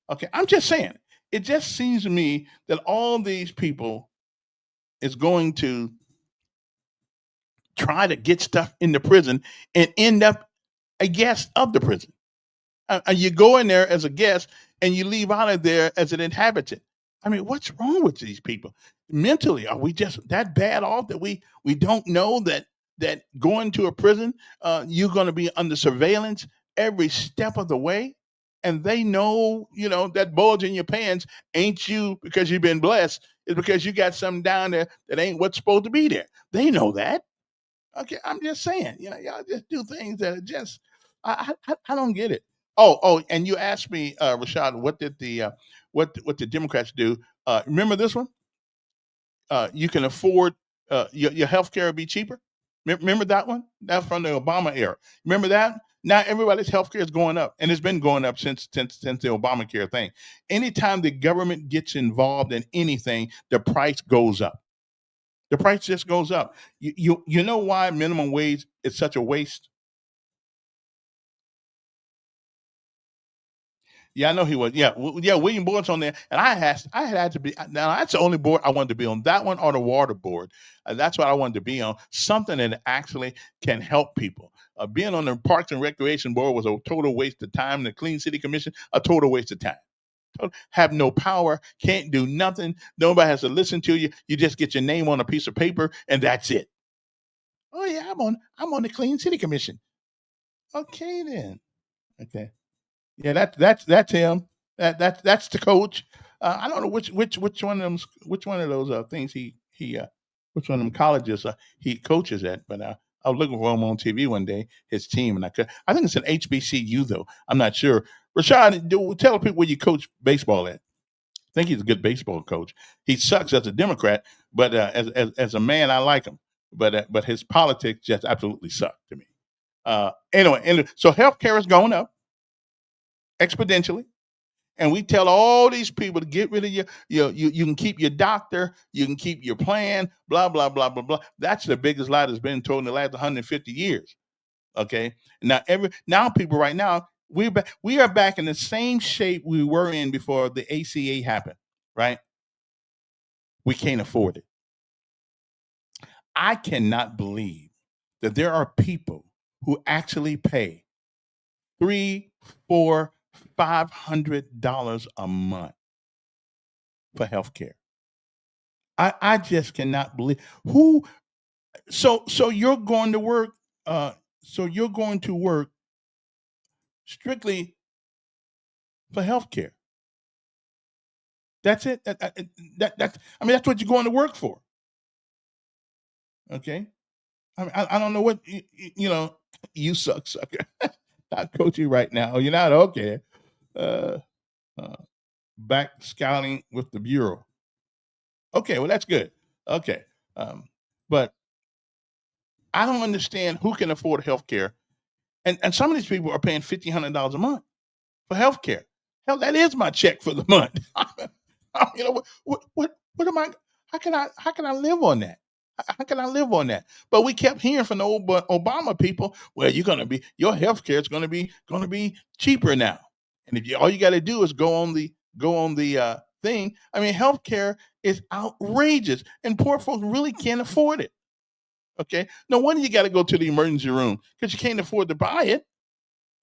Okay, I'm just saying. It just seems to me that all these people is going to try to get stuff in the prison and end up a guest of the prison. You go in there as a guest and you leave out of there as an inhabitant. I mean, what's wrong with these people? Mentally, are we just that bad off that we don't know that going to a prison, you're going to be under surveillance every step of the way? And they know, that bulge in your pants ain't you because you've been blessed. It's because you got something down there that ain't what's supposed to be there. They know that. Okay, I'm just saying, y'all just do things that are just, I don't get it. And you asked me, Rashad, what did what the Democrats do? Remember this one? You can afford your health care will be cheaper. Remember that one? That's from the Obama era. Remember that? Now everybody's health care is going up, and it's been going up since the Obamacare thing. Anytime the government gets involved in anything, the price goes up. The price just goes up. You know why minimum wage is such a waste? Yeah, I know he was. Yeah, yeah. William Boyd's on there, and I had to be. Now that's the only board I wanted to be on. That one or the water board. That's what I wanted to be on. Something that actually can help people. Being on the Parks and Recreation board was a total waste of time. The Clean City Commission, a total waste of time. Have no power, can't do nothing. Nobody has to listen to you. You just get your name on a piece of paper, and that's it. Oh yeah, I'm on the Clean City Commission. Okay then. Okay. Yeah, that's him. That's the coach. I don't know which one of them which one of those things he which one of them colleges he coaches at, but I was looking for him on TV one day, his team, and I think it's an HBCU though. I'm not sure. Rashad, tell people where you coach baseball at. I think he's a good baseball coach. He sucks as a Democrat, but as a man, I like him. But his politics just absolutely suck to me. Anyway, and so healthcare is going up exponentially. And we tell all these people to get rid of you can keep your doctor, you can keep your plan, blah, blah, blah, blah, blah. That's the biggest lie that's been told in the last 150 years. Okay. Now people right now, we are back in the same shape we were in before the ACA happened, right? We can't afford it. I cannot believe that there are people who actually pay $3, $4, $500 a month for health care. I just cannot believe who. So you're going to work. So you're going to work strictly for health care. That's it. That's. I mean, that's what you're going to work for. Okay. I don't know what you know. You suck, sucker. Not coaching right now. You're not okay. Uh, uh, Back scouting with the bureau. Okay, well that's good. Okay, but I don't understand who can afford health care. And some of these people are paying $1,500 a month for health care. Hell, that is my check for the month. You know what am I? How can I live on that? How can I live on that? But we kept hearing from the old Obama people, well, your health care is gonna be cheaper now. And if all you got to do is go on the thing. I mean, health care is outrageous, and poor folks really can't afford it. Okay, no wonder you got to go to the emergency room because you can't afford to buy it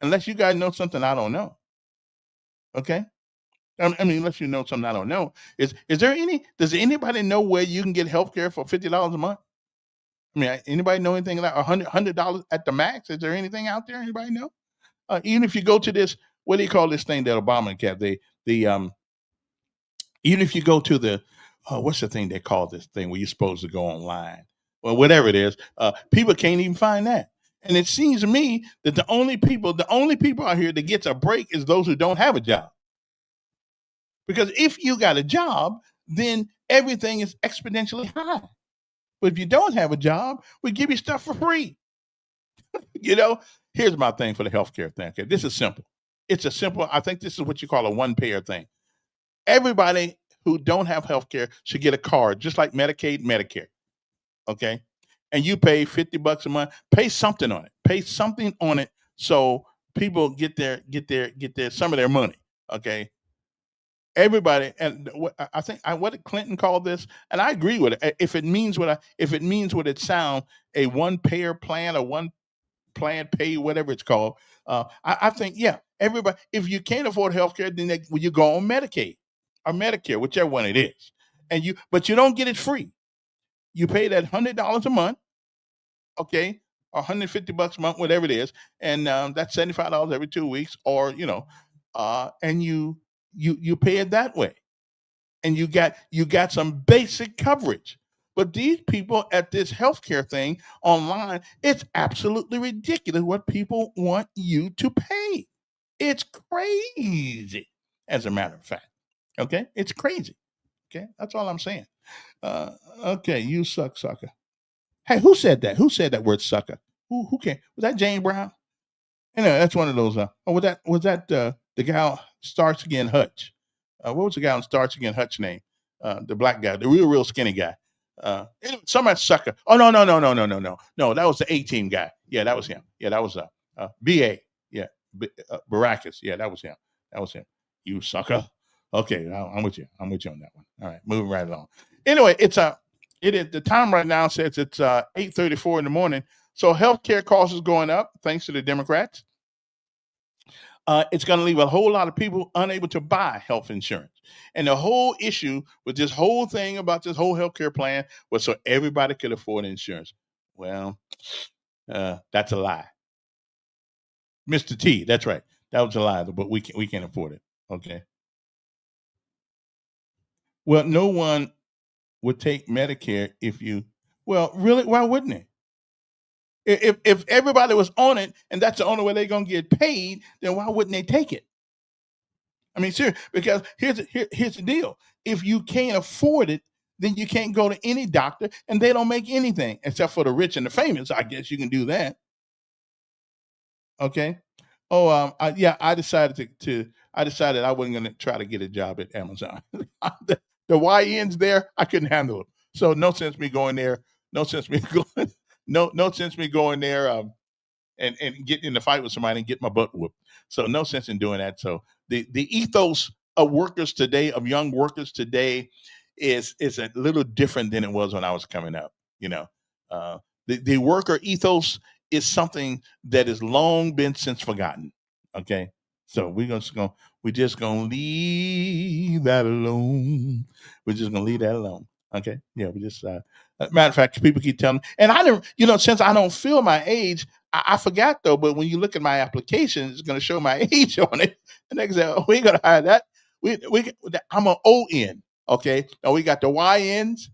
unless you guys know something I don't know. Okay, I mean, unless you know something I don't know. Is there any? Does anybody know where you can get health care for $50 a month? I mean, anybody know anything like $100 at the max? Is there anything out there? Anybody know? Even if you go to this, what do you call this thing that Obama kept? The even if you go to the what's the thing they call this thing where you're supposed to go online? Well, whatever it is, people can't even find that. And it seems to me that the only people out here that gets a break is those who don't have a job. Because if you got a job, then everything is exponentially high. But if you don't have a job, we give you stuff for free. You know, here's my thing for the healthcare thing. Okay, this is simple. It's a simple. I think this is what you call a one payer thing. Everybody who don't have healthcare should get a card, just like Medicaid, Medicare. Okay, and you pay $50 a month. Pay something on it. Pay something on it so people get their some of their money. Okay, everybody, and I think what did Clinton call this, and I agree with it. If it means what it sounds, a one payer plan or one plan pay, whatever it's called. I think yeah, everybody. If you can't afford healthcare, then well, you go on Medicaid or Medicare, whichever one it is, but you don't get it free. You pay that $100 a month, okay, or $150 a month, whatever it is, and that's $75 every 2 weeks, or and you pay it that way, and you got some basic coverage. But these people at this healthcare thing online, it's absolutely ridiculous what people want you to pay. It's crazy, as a matter of fact. Okay, it's crazy. Okay, that's all I'm saying. Uh, okay, you suck, sucker. Hey, who said that? Who said that word sucker? Who can? Was that Jane Brown? That's one of those. Oh, was that the guy Starsky and Hutch? What was the guy on Starsky and Hutch name? The black guy, the real skinny guy. Somebody sucker. Oh no. That was the A Team guy. Yeah, that was him. Yeah, that was BA. Yeah, Baracus. Yeah, that was him. That was him. You sucker. Okay, I'm with you. I'm with you on that one. All right, moving right along. Anyway, it is the time right now says it's 8:34 in the morning. So healthcare costs is going up thanks to the Democrats. It's going to leave a whole lot of people unable to buy health insurance. And the whole issue with this whole thing about this whole healthcare plan was so everybody could afford insurance. Well, that's a lie. Mr. T, that's right. That was a lie, but we can't afford it. Okay. Well, no one would take Medicare if you. Well, really, why wouldn't they? If everybody was on it and that's the only way they're gonna get paid, then why wouldn't they take it? I mean, seriously, because here's the deal: if you can't afford it, then you can't go to any doctor, and they don't make anything except for the rich and the famous. I guess you can do that. Okay. Oh, yeah, I decided I decided I wasn't going to try to get a job at Amazon. The YNs there, I couldn't handle them. So no sense me going there. No sense me going. No sense me going there. And get in a fight with somebody and get my butt whooped. So no sense in doing that. So the ethos of workers today, of young workers today, is a little different than it was when I was coming up. You know, uh, the worker ethos is something that has long been since forgotten. Okay, so we're just gonna leave that alone. We're just gonna leave that alone. Okay, yeah, we just matter of fact, people keep telling me, and I don't, since I don't feel my age, I forgot though. But when you look at my application, it's going to show my age on it, and they say, "Oh, we ain't gonna hire that." I'm an ON. Okay, now we got the YNs,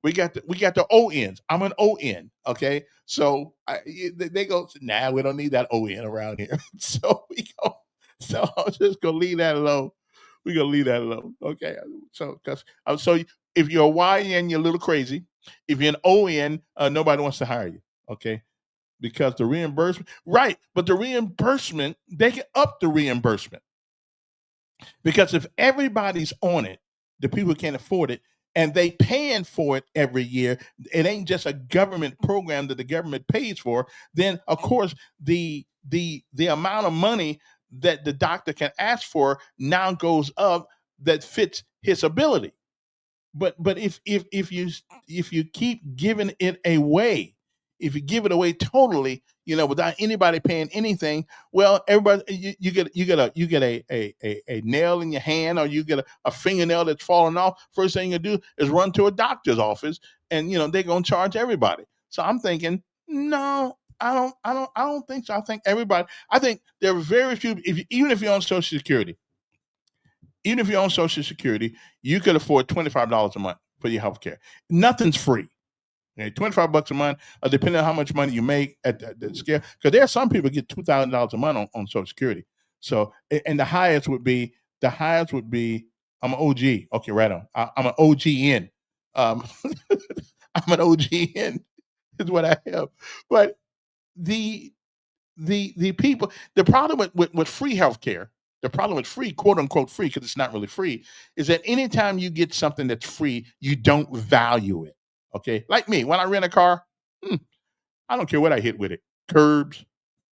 we got the ONs. I'm an ON. Okay, so they go, "Nah, we don't need that ON around here." So we go. So I'm just gonna leave that alone. We're gonna leave that alone. Okay. So because so if you're a YN, you're a little crazy. If you're an ON, nobody wants to hire you. Okay. Because the reimbursement, right? But the reimbursement, they can up the reimbursement. Because if everybody's on it, the people can't afford it, and they paying for it every year, it ain't just a government program that the government pays for. Then, of course, the amount of money that the doctor can ask for now goes up that fits his ability. But if you keep giving it away, if you give it away totally, without anybody paying anything, well, everybody, you get a nail in your hand, or you get a fingernail that's falling off. First thing you do is run to a doctor's office, and they're gonna charge everybody. So I'm thinking, no, I don't think so. I think everybody. I think there are very few. Even if you're on Social Security, even if you're on Social Security, you could afford $25 a month for your health care. Nothing's free. Okay, $25 a month, depending on how much money you make at the scale. Because there are some people get $2,000 a month on Social Security. So, and the highest would be I'm an OG. Okay, right on. I'm an OGN. Um, I'm an OGN is what I have. But the the people, the problem with free healthcare, the problem with free, quote unquote free, because it's not really free, is that anytime you get something that's free, you don't value it. Okay, like me, when I rent a car, hmm, I don't care what I hit with it, curbs,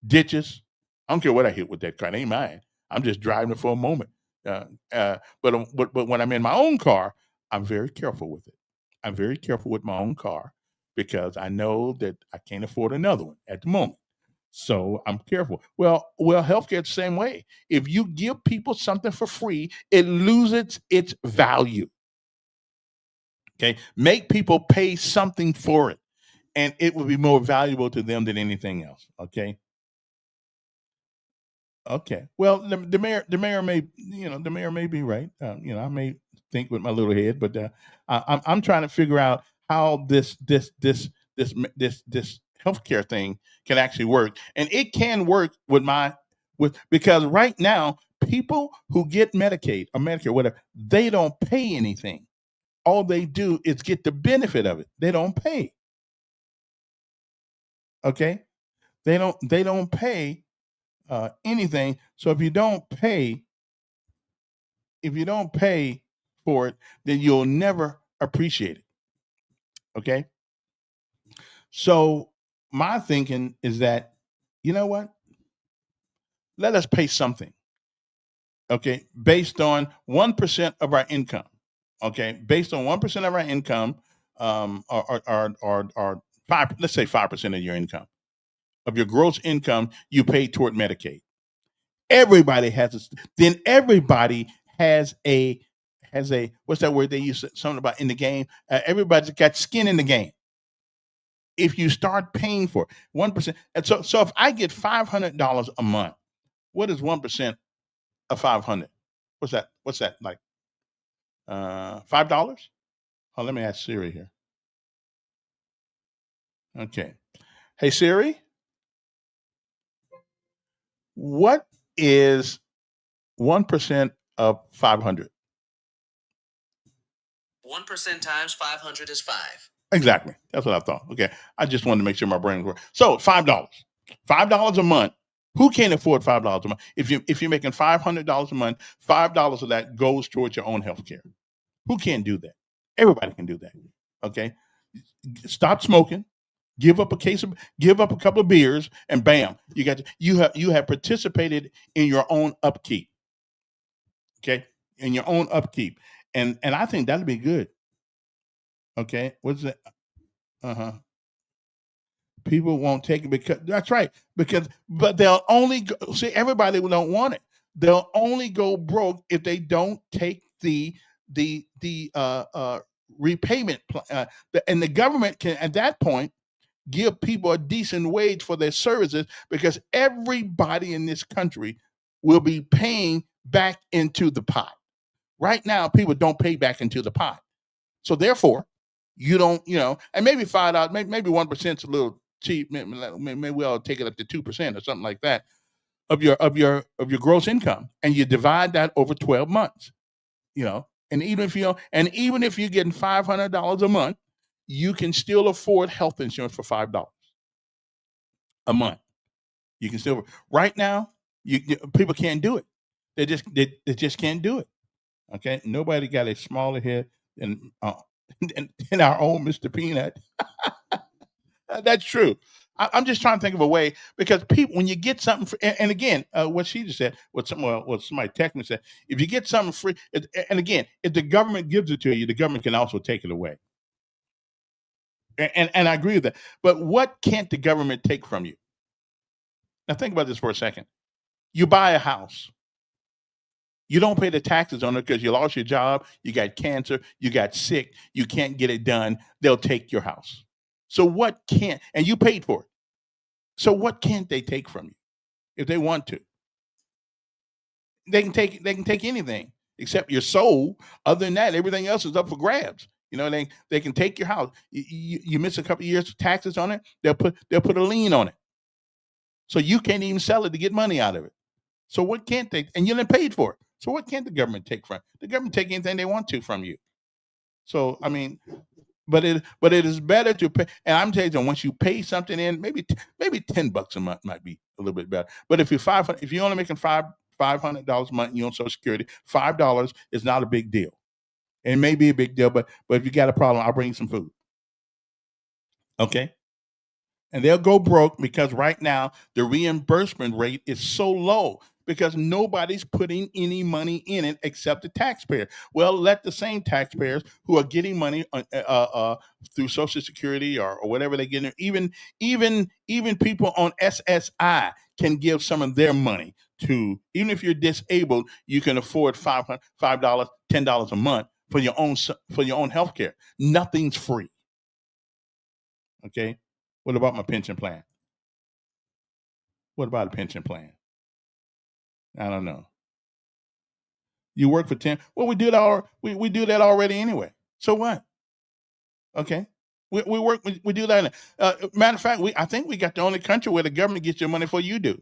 ditches. I don't care what I hit with that car. It ain't mine. I'm just driving it for a moment. But when I'm in my own car, I'm very careful with it. I'm very careful with my own car because I know that I can't afford another one at the moment. So I'm careful. Well, healthcare the same way. If you give people something for free, it loses its value. Okay, make people pay something for it, and it will be more valuable to them than anything else. Okay. Okay. Well, the mayor may be right. I may think with my little head, but I'm trying to figure out how this healthcare thing can actually work, and it can work with because right now people who get Medicaid or Medicare, whatever, they don't pay anything. All they do is get the benefit of it. They don't pay. Okay. They don't pay anything. So if you don't pay for it, then you'll never appreciate it. Okay. So my thinking is that, you know what? Let us pay something. Okay. Based on 1% of our income. Okay. Based on 1% of our income, or five, let's say 5% of your income, of your gross income, you pay toward Medicaid. Everybody has then everybody has a what's that word they use something about in the game? Everybody's got skin in the game. If you start paying for 1%, and so if I get $500 a month, what is 1% of 500? What's that? What's that like? $5. Oh, let me ask Siri here. Okay. Hey Siri, what is 1% of 500? 1% times 500 is 5. Exactly. That's what I thought. Okay. I just wanted to make sure my brain was working. So $5. $5 a month. Who can't afford $5 a month? If you're making $500 a month, $5 of that goes towards your own health care. Who can't do that? Everybody can do that. Okay. Stop smoking. Give up a couple of beers, and bam, you have participated in your own upkeep. Okay, in your own upkeep, and I think that'd be good. Okay, what's that? Uh huh. People won't take it because that's right. But they'll only see, everybody don't want it. They'll only go broke if they don't take the repayment and the government can at that point give people a decent wage for their services, because everybody in this country will be paying back into the pot. Right now, people don't pay back into the pot. So therefore, you don't, and maybe $5, maybe 1% is a little cheap. Maybe we'll take it up to 2% or something like that of your gross income, and you divide that over 12 months. And even if you're getting $500 a month, you can still afford health insurance for $5 a month. You can still right now. People can't do it. They just can't do it. Okay, nobody got a smaller head than than our own Mr. Peanut. That's true. I'm just trying to think of a way, because people, when you get something, and again, what she just said, what somebody texted me said, if you get something free, and again, if the government gives it to you, the government can also take it away. And I agree with that. But what can't the government take from you? Now think about this for a second. You buy a house. You don't pay the taxes on it because you lost your job, you got cancer, you got sick, you can't get it done. They'll take your house. So what can't, and you paid for it. So what can't they take from you if they want to? They can take anything except your soul. Other than that, everything else is up for grabs. They can take your house. You miss a couple of years of taxes on it, they'll put a lien on it. So you can't even sell it to get money out of it. So what can't they? And you didn't paid for it. So what can't the government take from? The government take anything they want to from you. So I mean, but it is better to pay. And I'm telling you, once you pay something in, maybe $10 a month might be a little bit better. But if you're only making $500 a month, and you're on Social Security, $5 is not a big deal. It may be a big deal, but if you got a problem, I'll bring you some food. Okay. And they'll go broke because right now the reimbursement rate is so low because nobody's putting any money in it except the taxpayer. Well, let the same taxpayers who are getting money through Social Security or whatever they get, even people on SSI can give some of their money to. Even if you're disabled, you can afford $5, $10 a month for your own health care. Nothing's free. Okay. What about my pension plan? What about a pension plan? I don't know. You work for 10. Well, we do that already anyway. So what? Okay. We do that. Matter of fact, I think we got the only country where the government gets your money before you do.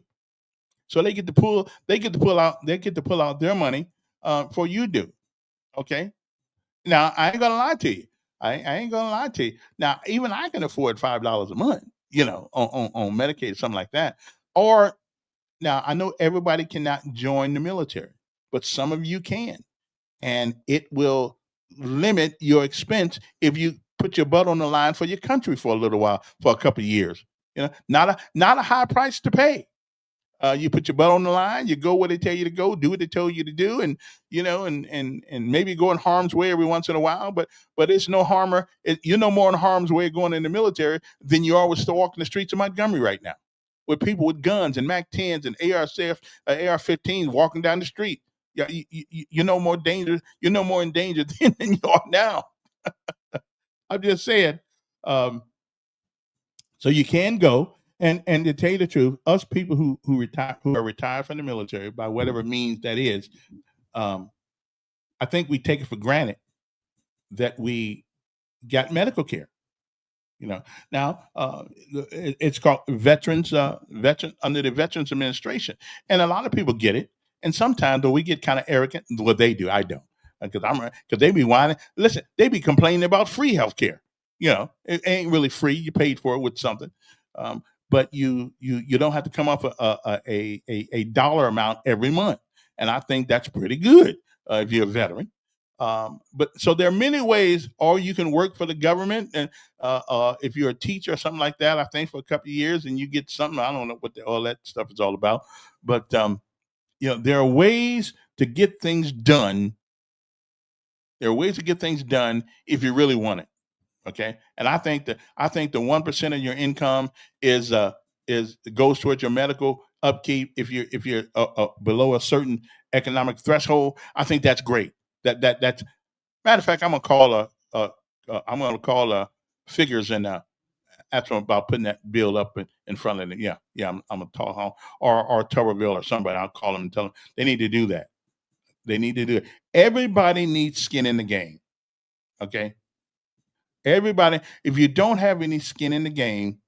So they get to pull out their money before you do. Okay. Now I ain't gonna lie to you. I ain't gonna lie to you. Now, even I can afford $5 a month, on Medicaid, something like that. Or now I know everybody cannot join the military, but some of you can, and it will limit your expense if you put your butt on the line for your country for a little while, for a couple of years. Not a high price to pay. You put your butt on the line. You go where they tell you to go. Do what they tell you to do, and and maybe go in harm's way every once in a while. But it's no harmer. You're no more in harm's way going in the military than you are with still walking the streets of Montgomery right now, with people with guns and MAC-10s and AR-15s walking down the street. Yeah, you're no more danger. You're no more in danger than you are now. I'm just saying. Um, so you can go. And to tell you the truth, us people who are retired from the military by whatever means that is, um, I think we take it for granted that we got medical care. You know, now it's called veteran under the Veterans Administration, and a lot of people get it. And sometimes, though, we get kind of arrogant. Well, they do. I don't, because they be whining. Listen, they be complaining about free health care. You know, it ain't really free. You paid for it with something, um, but you don't have to come up a dollar amount every month, and I think that's pretty good if you're a veteran. But so there are many ways, or you can work for the government, and if you're a teacher or something like that, I think for a couple of years, and you get something. I don't know what all that stuff is all about, but there are ways to get things done. There are ways to get things done if you really want it. Okay, and I think the 1% of your income is goes towards your medical upkeep. If you're below a certain economic threshold, I think that's great. That's matter of fact. I'm gonna call figures and ask them about putting that bill up in front of them. Yeah, yeah. I'm gonna call home or Tuberville or somebody. I'll call them and tell them they need to do that. They need to do it. Everybody needs skin in the game. Okay, everybody. If you don't have any skin in the game,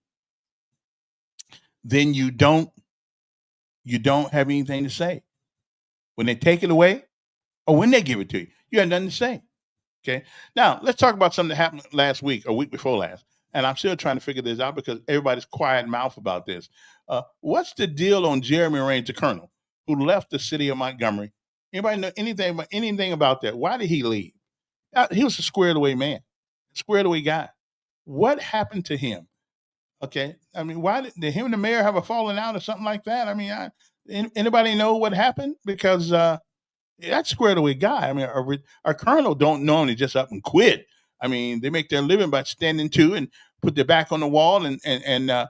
then you don't have anything to say. When they take it away or when they give it to you, you have nothing to say. Okay. Now let's talk about something that happened last week or week before last. And I'm still trying to figure this out because everybody's quiet mouth about this. What's the deal on Jeremy Raines, the colonel, who left the city of Montgomery? Anybody know anything about that? Why did he leave? He was a squared away man, squared away guy. What happened to him? Okay, I mean, why did him and the mayor have a falling out or something like that? I mean, anybody know what happened? Because that's squared away guy. I mean, our colonel don't normally just up and quit. I mean, they make their living by standing to and put their back on the wall, and of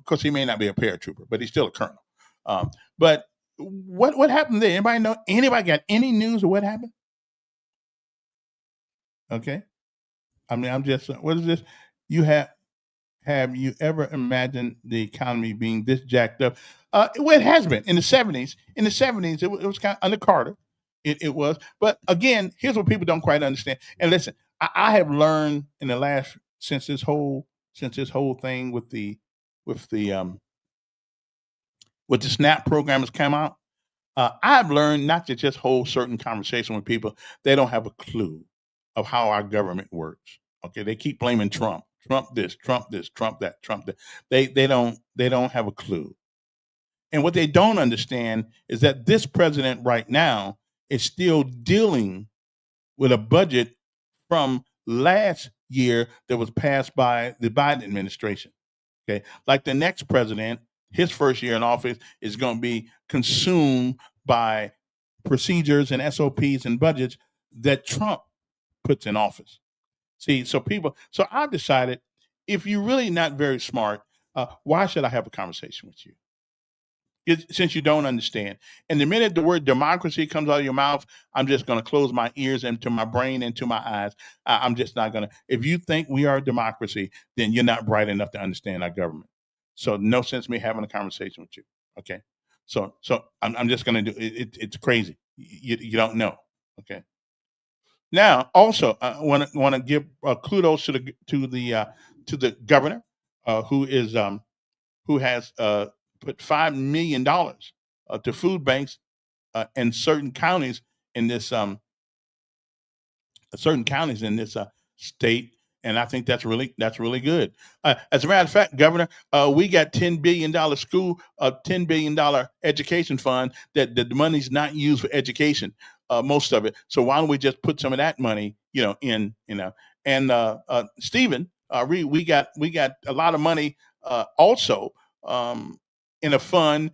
course he may not be a paratrooper, but he's still a colonel. But what happened there? Anybody know? Anybody got any news of what happened? Okay, I mean, I'm just what is this? You have you ever imagined the economy being this jacked up? Well, it has been in the '70s. In the '70s, it was kind of under Carter. It was, but again, here's what people don't quite understand. And listen, I have learned in the last since this whole thing with the um with the SNAP program has come out. I've learned not to just hold certain conversation with people. They don't have a clue of how our government works. Okay, they keep blaming Trump. Trump this, Trump this, Trump that, Trump that. They don't have a clue. And what they don't understand is that this president right now is still dealing with a budget from last year that was passed by the Biden administration. Okay. Like the next president, his first year in office is going to be consumed by procedures and SOPs and budgets that Trump puts in office. See, so I've decided if you're really not very smart, why should I have a conversation with you? Since you don't understand. And the minute the word democracy comes out of your mouth, I'm just going to close my ears and to my brain and to my eyes. I'm just not going to. If you think we are a democracy, then you're not bright enough to understand our government. So no sense me having a conversation with you. Okay. So I'm just going to do it. It's crazy. You don't know. Okay. Now, also, I want to give kudos to the governor, who is who has put $5 million to food banks in certain counties in this state, and I think that's really good. As a matter of fact, Governor, we got $10 billion education fund that the money's not used for education, most of it. So why don't we just put some of that money, and Stephen, we got a lot of money also. In a fund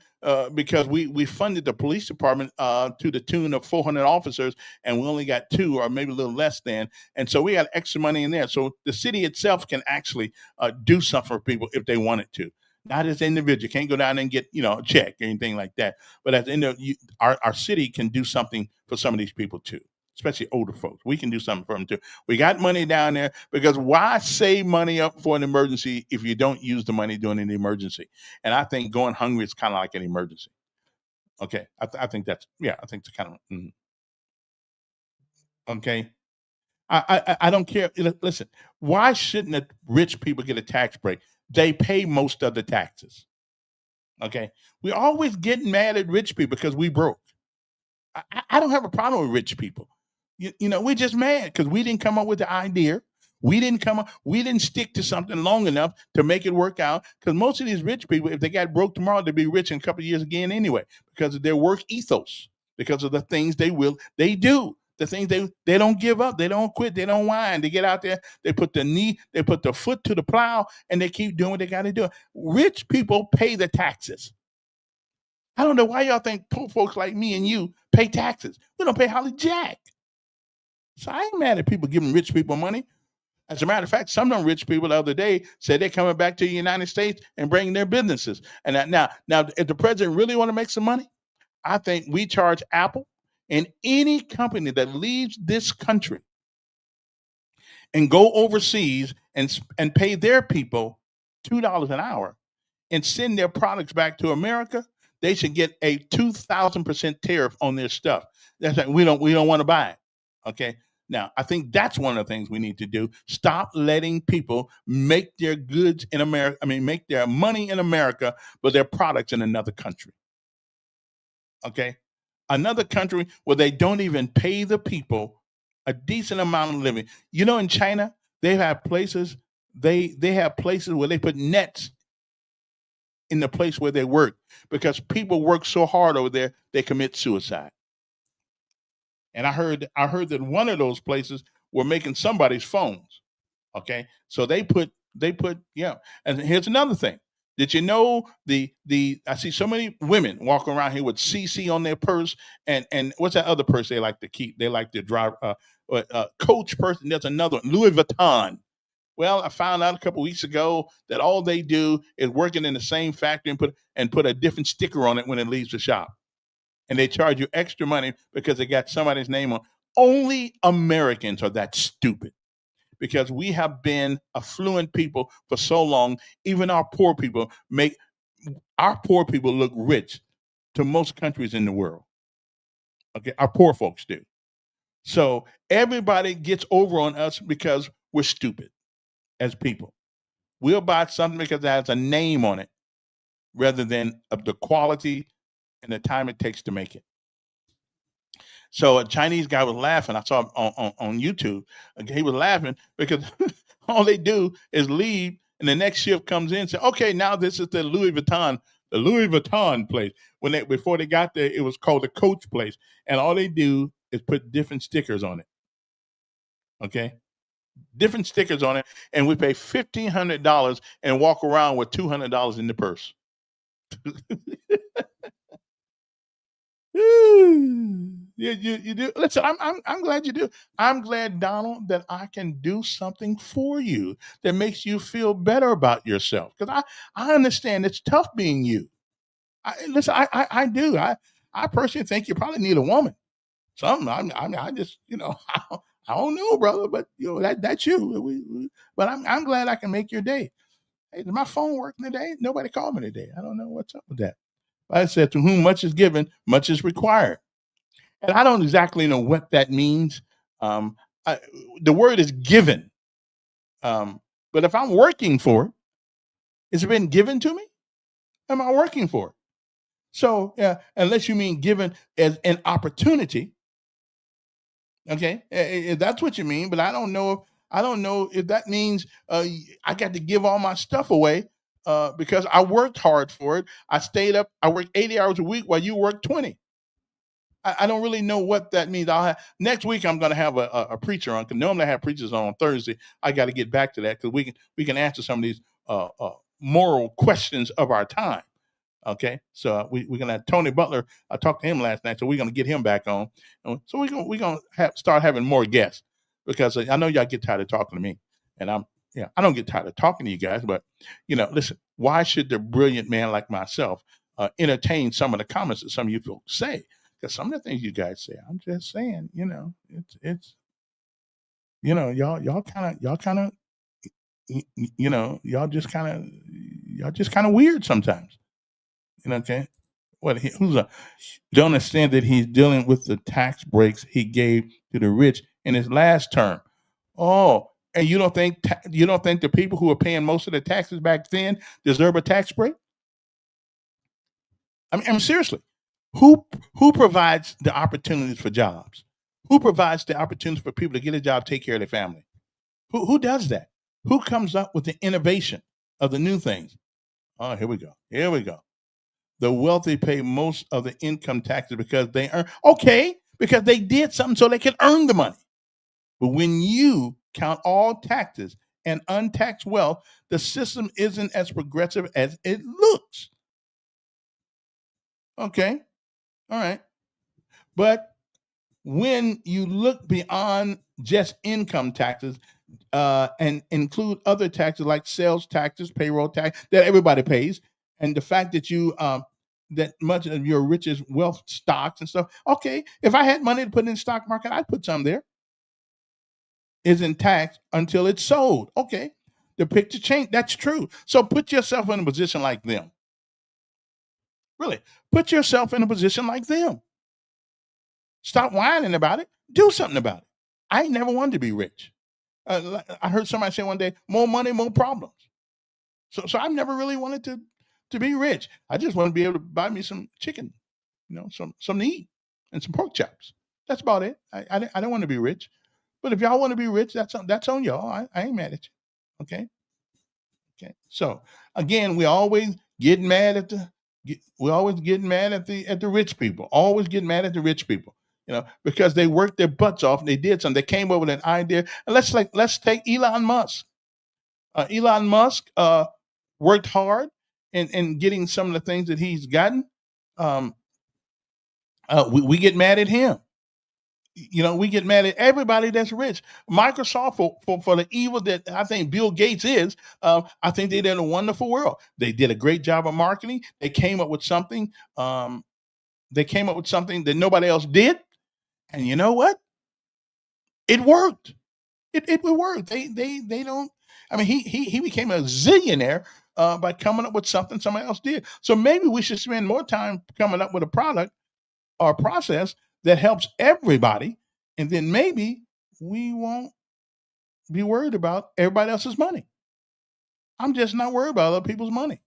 because we funded the police department to the tune of 400 officers, and we only got two or maybe a little less than. And so we got extra money in there. So the city itself can actually do something for people if they wanted to. Not as an individual, can't go down and get a check or anything like that. But as our city can do something for some of these people too, especially older folks. We can do something for them too. We got money down there because why save money up for an emergency if you don't use the money during an emergency? And I think going hungry is kind of like an emergency. Okay, I think that's yeah. I think it's kind of. Okay, I don't care. Listen, why shouldn't the rich people get a tax break? They pay most of the taxes. Okay, we're always getting mad at rich people because we broke. I don't have a problem with rich people. We're just mad because we didn't come up with the idea. We didn't come up. We didn't stick to something long enough to make it work out. Because most of these rich people, if they got broke tomorrow, they'd be rich in a couple of years again anyway, because of their work ethos, because of the things they do, the things they don't give up, they don't quit, they don't whine. They get out there, they put the foot to the plow, and they keep doing what they got to do. Rich people pay the taxes. I don't know why y'all think poor folks like me and you pay taxes. We don't pay hardly jack. So I ain't mad at people giving rich people money. As a matter of fact, some of them rich people the other day said they're coming back to the United States and bringing their businesses. And now, if the president really want to make some money, I think we charge Apple and any company that leaves this country and go overseas and pay their people $2 an hour and send their products back to America, they should get a 2,000% tariff on their stuff. That's like, we don't want to buy it. Okay. Now, I think that's one of the things we need to do. Stop letting people make their goods in America. Make their money in America, but their products in another country. Okay. Another country where they don't even pay the people a decent amount of living. In China, they have places, they have places where they put nets in the place where they work because people work so hard over there, they commit suicide. And I heard that one of those places were making somebody's phones. Okay, so they put yeah. And here's another thing. Did you know the I see so many women walking around here with CC on their purse and what's that other purse they like to keep? They like to drive Coach purse. And there's another one, Louis Vuitton. Well, I found out a couple weeks ago that all they do is working in the same factory and put a different sticker on it when it leaves the shop. And they charge you extra money because they got somebody's name on. Only Americans are that stupid because we have been affluent people for so long. Even our poor people look rich to most countries in the world. Okay, our poor folks do. So everybody gets over on us because we're stupid as people. We'll buy something because it has a name on it rather than of the quality and the time it takes to make it. So a Chinese guy was laughing. I saw him on YouTube. He was laughing because all they do is leave, and the next shift comes in and say, "Okay, now this is the Louis Vuitton place." Before they got there, it was called the Coach place, and all they do is put different stickers on it. Okay, different stickers on it, and we pay $1,500 and walk around with $200 in the purse. You do. Listen, I'm glad you do. I'm glad, Donald, that I can do something for you that makes you feel better about yourself. Because I understand it's tough being you. Listen, I do. I personally think you probably need a woman. Something. I just I don't know, brother, but that's you. But I'm glad I can make your day. Hey, did my phone working today? Nobody called me today. I don't know what's up with that. I said, to whom much is given, much is required. And I don't exactly know what that means. Um, the word is given. But if I'm working for it, has it been given to me? Am I working for it? So, unless you mean given as an opportunity, okay, if that's what you mean. But I don't know. I don't know if that means I got to give all my stuff away because I worked hard for it. I stayed up. I worked 80 hours a week while you worked 20. I don't really know what that means. Next week I'm going to have a preacher on. Because normally I have preachers on Thursday. I got to get back to that because we can answer some of these moral questions of our time. Okay, so we're gonna have Tony Butler. I talked to him last night, so we're gonna get him back on. So we're gonna start having more guests because I know y'all get tired of talking to me, and I don't get tired of talking to you guys. But listen, why should the brilliant man like myself entertain some of the comments that some of you folks say? Because some of the things you guys say, I'm just saying, it's y'all kind of y'all just kind of weird sometimes. Okay. Don't understand that he's dealing with the tax breaks he gave to the rich in his last term. Oh, and you don't think the people who are paying most of the taxes back then deserve a tax break? I mean seriously, who provides the opportunities for jobs? Who provides the opportunities for people to get a job, take care of their family? Who does that? Who comes up with the innovation of the new things? Oh, here we go. Here we go. The wealthy pay most of the income taxes because they earn, okay, because they did something so they could earn the money. But when you count all taxes and untaxed wealth, the system isn't as progressive as it looks. Okay. All right. But when you look beyond just income taxes and include other taxes like sales taxes, payroll tax that everybody pays, and the fact that that much of your richest wealth stocks and stuff. Okay, if I had money to put in the stock market, I'd put some there. Isn't taxed until it's sold. Okay, the picture changed. That's true. So put yourself in a position like them. Really, put yourself in a position like them. Stop whining about it. Do something about it. I ain't never wanted to be rich. I heard somebody say one day, "More money, more problems." So I've never really wanted to be rich. I just want to be able to buy me some chicken, some to eat, and some pork chops. That's about it. I don't want to be rich. But if y'all want to be rich, that's on y'all. I ain't mad at you. Okay. Okay. So again, we always get mad at we always get mad at the rich people. Always get mad at the rich people. Because they worked their butts off and they did something. They came up with an idea. And let's take Elon Musk. Elon Musk worked hard in getting some of the things that he's gotten. Um, we get mad at him. We get mad at everybody that's rich. Microsoft for the evil that I think Bill Gates is. I think they did a wonderful world. They did a great job of marketing. They came up with something. They came up with something that nobody else did, and you know what? It worked. It worked. They don't. I mean, he became a zillionaire by coming up with something somebody else did. So maybe we should spend more time coming up with a product or a process that helps everybody, and then maybe we won't be worried about everybody else's money. I'm just not worried about other people's money.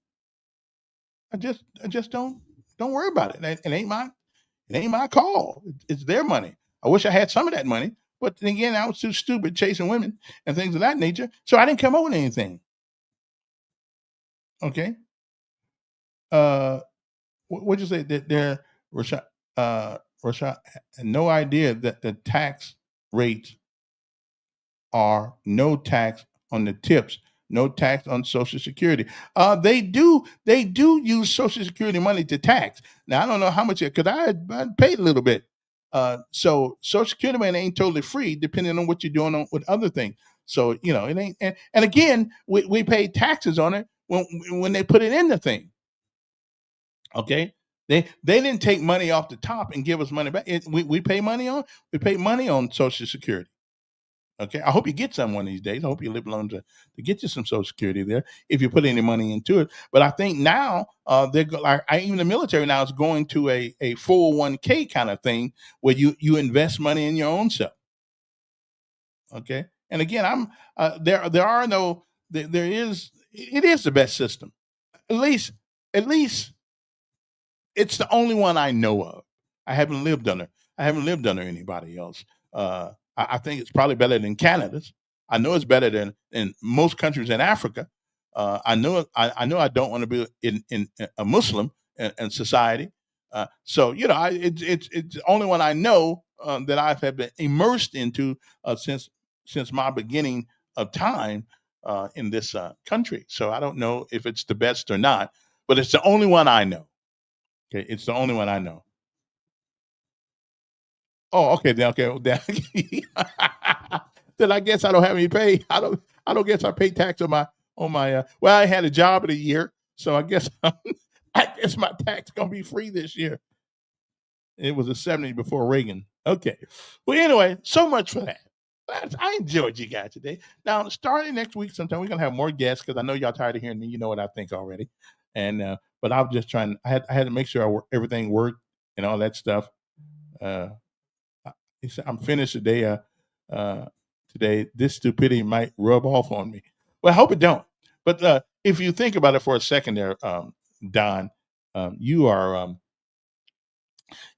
I just don't worry about it. It ain't my call. It's their money. I wish I had some of that money, but then again, I was too stupid chasing women and things of that nature, so I didn't come up with anything. Okay. Uh, what'd you say that there, Rashad? Rashad had no idea that the tax rates are no tax on the tips, no tax on Social Security. They do use Social Security money to tax. Now I don't know how much because I paid a little bit. So Social Security money ain't totally free, depending on what you're doing with other things. So it ain't. And again, we pay taxes on it when they put it in the thing. Okay. They didn't take money off the top and give us money back. We pay money on Social Security. Okay, I hope you get some one of these days. I hope you live long to get you some Social Security there if you put any money into it. But I think now like even the military now is going to a 401k kind of thing where you invest money in your own self. Okay, and again, there are no there is it is the best system. At least it's the only one I know of. I haven't lived under. I haven't lived under anybody else. I think it's probably better than Canada's. I know it's better than in most countries in Africa. I know I don't want to be in a Muslim in society. So it's the only one I know that I've have been immersed into since my beginning of time in this country. So I don't know if it's the best or not, but it's the only one I know. Okay, it's the only one I know. Oh, okay, then okay, then then I guess I don't have any pay. I don't guess I pay tax on my well, I had a job of the year, so I guess I guess my tax gonna be free this year. It was a 70 before Reagan. Okay. Well, anyway, so much for that. I enjoyed you guys today. Now, starting next week, sometime we're gonna have more guests because I know y'all tired of hearing me. You know what I think already, and but I was just trying. I had to make sure everything worked and all that stuff. Uh, he said, I'm finished today. today, this stupidity might rub off on me. Well, I hope it don't. But if you think about it for a second there, Don, um, you are um,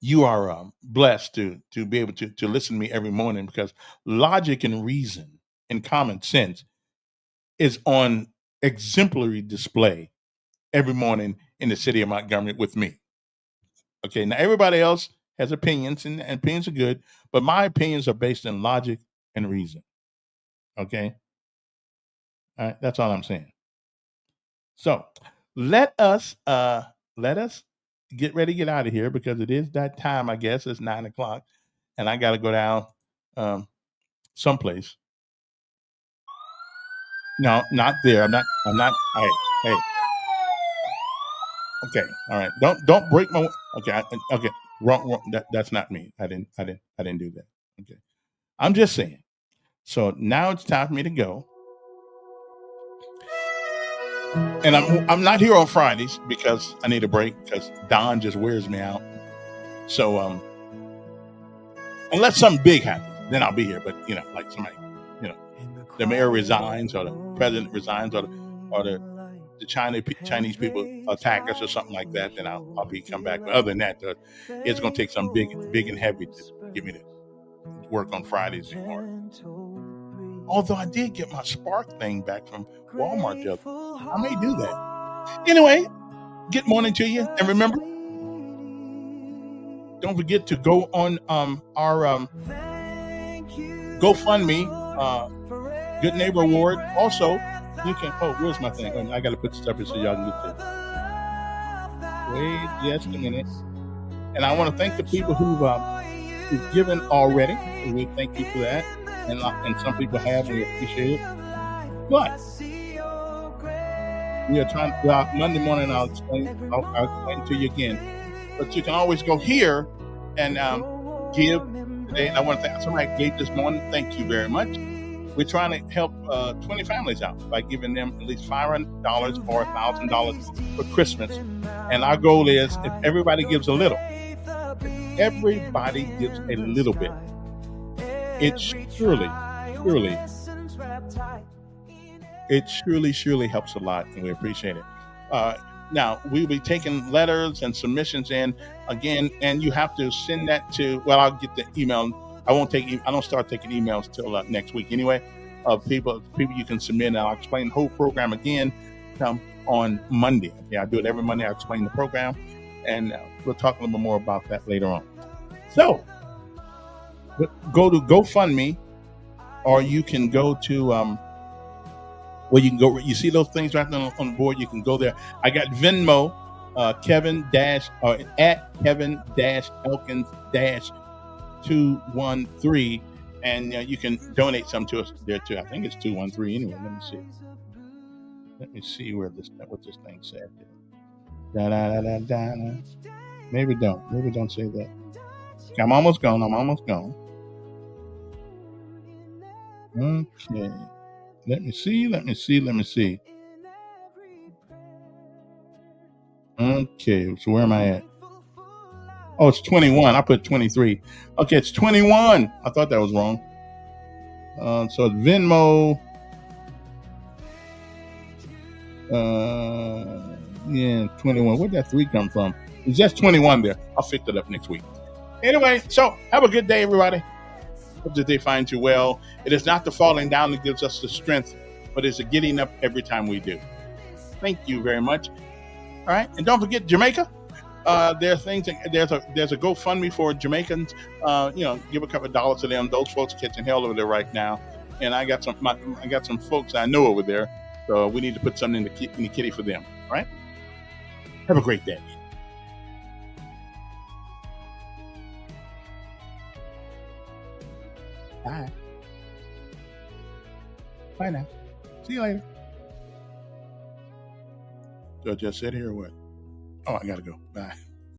you are blessed to be able to listen to me every morning because logic and reason and common sense is on exemplary display every morning in the city of Montgomery with me. Okay, now everybody else has opinions, and opinions are good, but my opinions are based in logic and reason. Okay, all right, that's all I'm saying. So let us let us get ready to get out of here because it is that time. I guess it's 9 o'clock, and I got to go down um, someplace. No, not there. I'm not. I'm not. Hey, hey. Okay, all right. Don't break my. Okay, okay. Wrong. That's not me. I didn't do that. Okay, I'm just saying. So now it's time for me to go, and I'm not here on Fridays because I need a break because Don just wears me out. So unless something big happens, then I'll be here. But like somebody, you know, the mayor resigns or the president resigns or the Chinese people attack us or something like that, then I'll be come back. But other than that, it's going to take some big and heavy to get me to work on Fridays anymore. Although I did get my Spark thing back from Walmart the other, I may do that. Anyway, good morning to you, and remember, don't forget to go on our GoFundMe, Good Neighbor Award. Also, you can. Oh, where's my thing? I got to put this up here so y'all can get this. Wait just a minute. And I want to thank the people who've given already. We thank you for that. And some people have, and we appreciate it. But we are trying. Well, Monday morning I'll explain to you again. But you can always go here and give today. And I want to thank somebody gave this morning. Thank you very much. We're trying to help 20 families out by giving them at least $500 or $1,000 for Christmas. And our goal is if everybody gives a little, it surely helps a lot, and we appreciate it. Now we'll be taking letters and submissions in again, and you have to send that to. Well, I'll get the email. I don't start taking emails till next week anyway. People you can submit, and I'll explain the whole program again on Monday. Okay, I do it every Monday. I explain the program, and we'll talk a little bit more about that later on. So go to GoFundMe, or you can go to where you can go. You see those things right there on the board. You can go there. I got Venmo, Kevin at Kevin Elkins 213, and you can donate some to us there too. I think it's 213 anyway. Let me see what this thing said. Da, da, da, da, da. Maybe don't say that. I'm almost gone. Okay. Let me see. Okay, so where am I at? Oh, it's 21. I put 23. Okay, it's 21. I thought that was wrong. So it's Venmo. Yeah, 21. Where'd that 3 come from? It's just 21 there. I'll fix it up next week. Anyway, so have a good day, everybody. Hope that they find you well. It is not the falling down that gives us the strength, but it's the getting up every time we do. Thank you very much. All right, and don't forget Jamaica. There are things. There's a GoFundMe for Jamaicans. Give a couple of dollars to them. Those folks are catching hell over there right now, and I got some folks I know over there. So we need to put something in the kitty for them. All right. Have a great day. Bye. Bye now. See you later. So I just sit here or what? Oh, I gotta go. Bye.